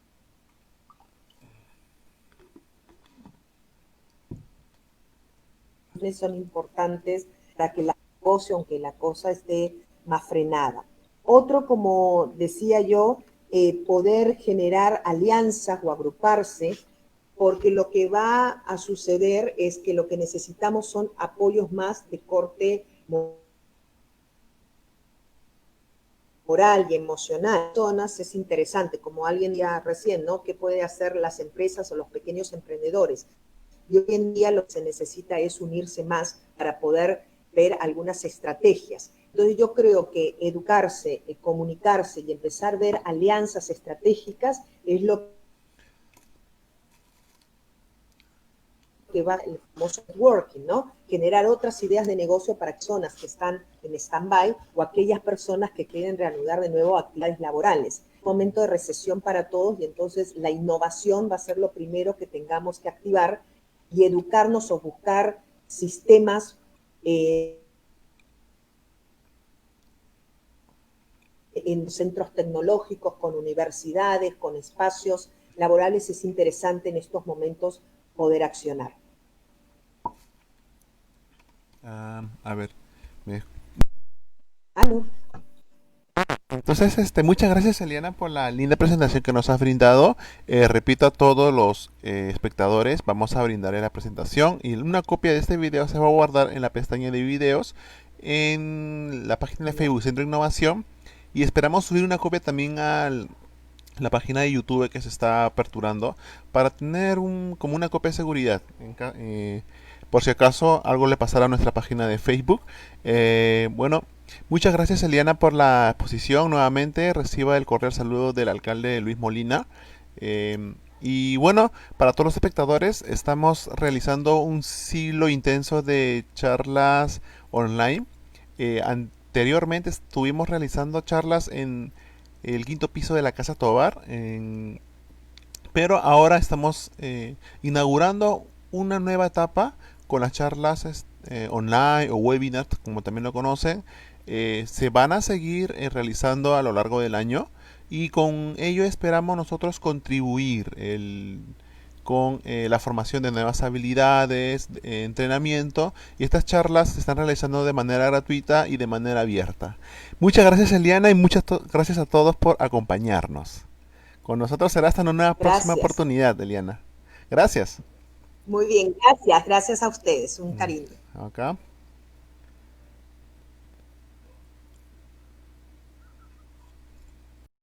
son importantes para que la cosa, aunque la cosa esté más frenada. Otro, como decía yo, poder generar alianzas o agruparse, porque lo que va a suceder es que lo que necesitamos son apoyos más de corte moral y emocional. Zonas es interesante, como alguien ya recién, ¿no? ¿Qué puede hacer las empresas o los pequeños emprendedores? Y hoy en día lo que se necesita es unirse más para poder ver algunas estrategias. Entonces yo creo que educarse, comunicarse y empezar a ver alianzas estratégicas es lo que va el famoso networking, ¿no? Generar otras ideas de negocio para personas que están en stand-by o aquellas personas que quieren reanudar de nuevo actividades laborales. Momento de recesión para todos y entonces la innovación va a ser lo primero que tengamos que activar y educarnos o buscar sistemas en centros tecnológicos, con universidades, con espacios laborales. Es interesante en estos momentos poder accionar. A ver, me ¿Aló? entonces, muchas gracias, Eliana, por la linda presentación que nos has brindado. Repito a todos los espectadores, vamos a brindarle la presentación y una copia de este video se va a guardar en la pestaña de videos en la página de Facebook Centro de Innovación y esperamos subir una copia también a la página de YouTube que se está aperturando para tener como una copia de seguridad. Por si acaso algo le pasara a nuestra página de Facebook. Bueno, muchas gracias, Eliana, por la exposición. Nuevamente reciba el cordial saludo del alcalde Luis Molina. Y bueno, para todos los espectadores, estamos realizando un ciclo intenso de charlas online. Anteriormente estuvimos realizando charlas en el quinto piso de la Casa Tobar, pero ahora estamos inaugurando una nueva etapa con las charlas online o webinars, como también lo conocen. Se van a seguir realizando a lo largo del año y con ello esperamos nosotros contribuir con la formación de nuevas habilidades, entrenamiento, y estas charlas se están realizando de manera gratuita y de manera abierta. Muchas gracias, Eliana, y muchas gracias a todos por acompañarnos. Con nosotros será hasta una próxima Gracias. oportunidad, Eliana. Gracias. Muy bien, gracias. Gracias a ustedes. Un cariño. Acá.